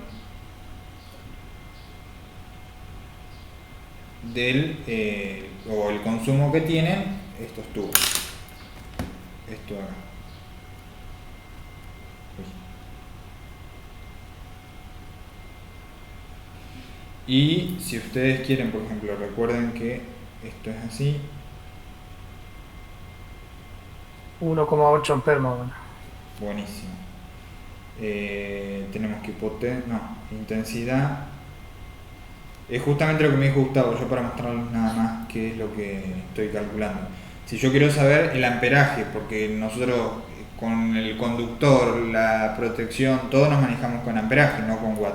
o el consumo que tienen estos tubos. Esto acá. Y si ustedes quieren, por ejemplo, recuerden que esto es así. 1,8 amperes más o menos. Buenísimo. Tenemos que intensidad. Es justamente lo que me dijo Gustavo, yo para mostrarles nada más qué es lo que estoy calculando. Si yo quiero saber el amperaje, porque nosotros con el conductor, la protección, todo nos manejamos con amperaje, no con watt.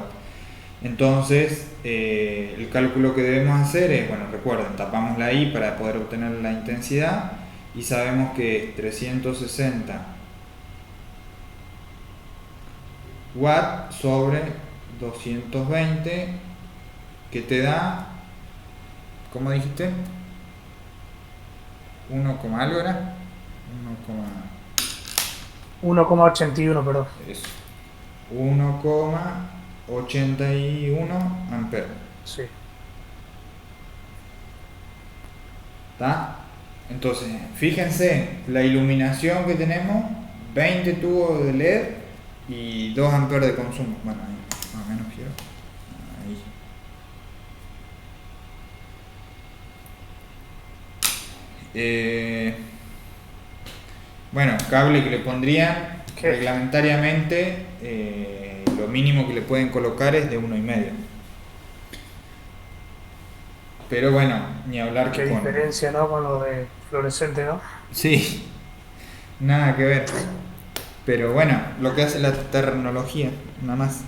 Entonces, el cálculo que debemos hacer es, bueno, recuerden, tapamos la I para poder obtener la intensidad y sabemos que es 360 watts sobre 220, que te da, ¿cómo dijiste? 1, algo era 1,81, perdón. eso, 1,81 amperes. Sí. ¿Está? Entonces, fíjense la iluminación que tenemos, 20 tubos de LED y 2 amperes de consumo. Bueno, ahí más o menos quiero. Ahí. Bueno, cable que le pondrían ¿Qué? reglamentariamente, lo mínimo que le pueden colocar es de 1,5. Pero bueno, ni hablar Qué que con... diferencia, ¿no? Con lo de fluorescente, ¿no? Sí, nada que ver. Pero bueno, lo que hace la tecnología, nada más.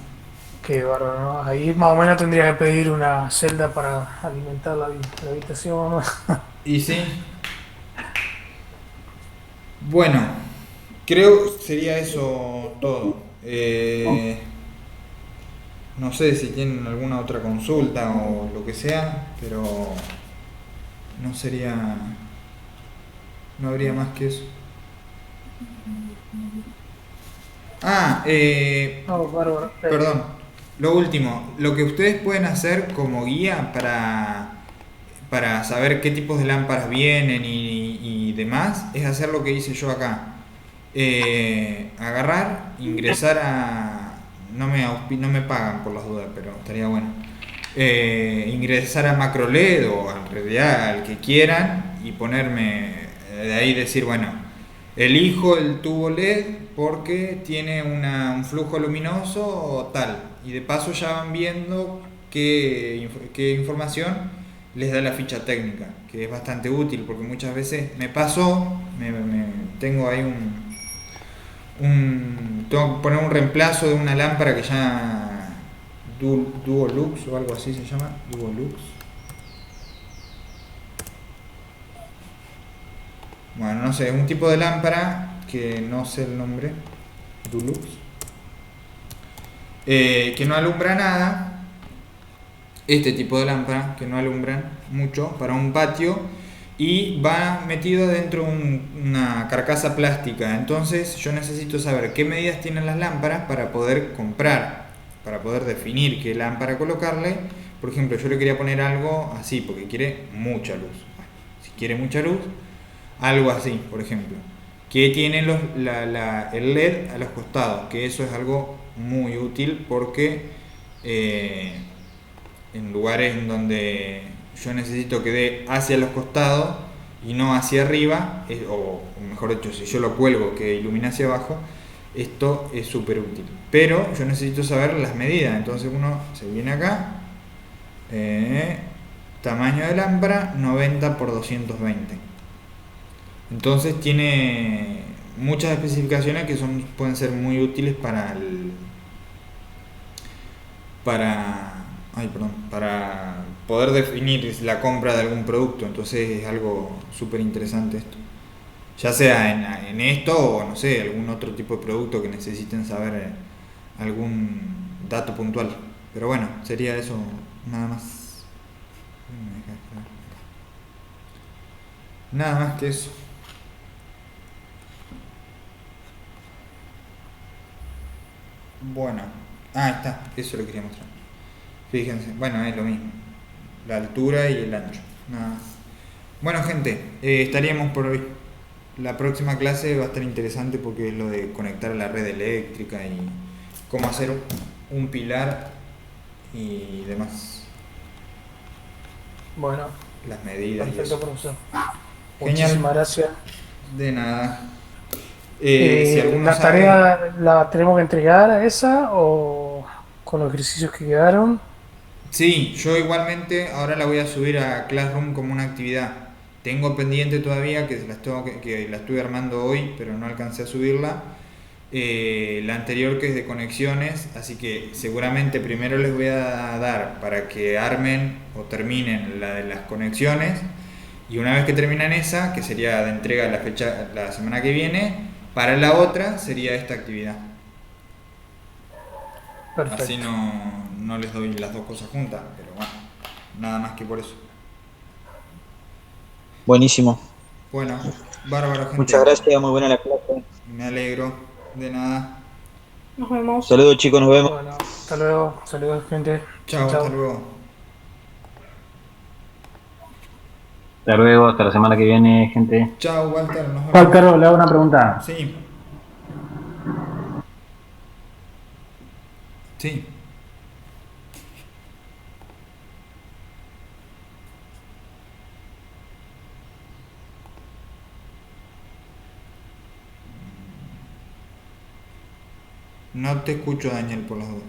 Qué bárbaro, ¿no? Ahí más o menos tendría que pedir una celda para alimentar la habitación, ¿no? Y sí. Bueno, creo sería eso todo. No sé si tienen alguna otra consulta o lo que sea, pero no habría más que eso. No, bárbaro. Perdón, lo último, lo que ustedes pueden hacer como guía para saber qué tipos de lámparas vienen y demás, es hacer lo que hice yo acá. Agarrar, ingresar a... No me pagan por las dudas, pero estaría bueno. Ingresar a MacroLED o al RDA, al que quieran, y ponerme de ahí decir, bueno, elijo el tubo LED porque tiene un flujo luminoso o tal. Y de paso ya van viendo qué información les da la ficha técnica, que es bastante útil porque muchas veces me pasó, tengo ahí tengo que poner un reemplazo de una lámpara que ya Duolux o algo así se llama, Duolux. Bueno, no sé, es un tipo de lámpara que no sé el nombre, Dulux, que no alumbra nada. Este tipo de lámpara que no alumbran mucho para un patio y va metido dentro de una carcasa plástica. Entonces yo necesito saber qué medidas tienen las lámparas para poder comprar, para poder definir qué lámpara colocarle. Por ejemplo, yo le quería poner algo así porque quiere mucha luz. Bueno, si quiere mucha luz, algo así, por ejemplo, que tiene el LED a los costados, que eso es algo muy útil porque en lugares en donde yo necesito que dé hacia los costados y no hacia arriba, o mejor dicho, si yo lo cuelgo que ilumina hacia abajo, esto es súper útil. Pero yo necesito saber las medidas, entonces uno se viene acá, tamaño de lámpara 90 por 220. Entonces tiene muchas especificaciones que pueden ser muy útiles para poder definir la compra de algún producto. Entonces es algo súper interesante esto, ya sea en esto o no sé, algún otro tipo de producto que necesiten saber algún dato puntual. Pero bueno, sería eso nada más. Nada más que eso. Bueno, ahí está, eso lo quería mostrar. Fíjense, bueno, es lo mismo, la altura y el ancho, nada más. Bueno, gente, estaríamos por hoy. La próxima clase va a estar interesante porque es lo de conectar a la red eléctrica y cómo hacer un pilar y demás, Bueno, las medidas y perfecto, eso. profesor. Genial. Muchísimas gracias. De nada. Si alguno ¿La sabe- tarea la tenemos que entregar a esa o con los ejercicios que quedaron? Sí, yo igualmente ahora la voy a subir a Classroom como una actividad. Tengo pendiente todavía que que la estuve armando hoy, pero no alcancé a subirla. La anterior que es de conexiones, así que seguramente primero les voy a dar para que armen o terminen la de las conexiones y una vez que terminan esa, que sería de entrega la semana que viene, para la otra sería esta actividad. Perfecto. Así no les doy las dos cosas juntas, pero bueno, nada más que por eso. Buenísimo. Bueno, bárbaro, gente. Muchas gracias, muy buena la clase. Me alegro, de nada. Nos vemos. Saludos chicos, nos vemos. Bueno, hasta luego. Saludos, gente. Chao, hasta luego. Hasta luego, hasta la semana que viene, gente. Chao, Walter, nos vemos. Walter, le hago una pregunta. Sí. Sí. No te escucho, Daniel, por las dudas.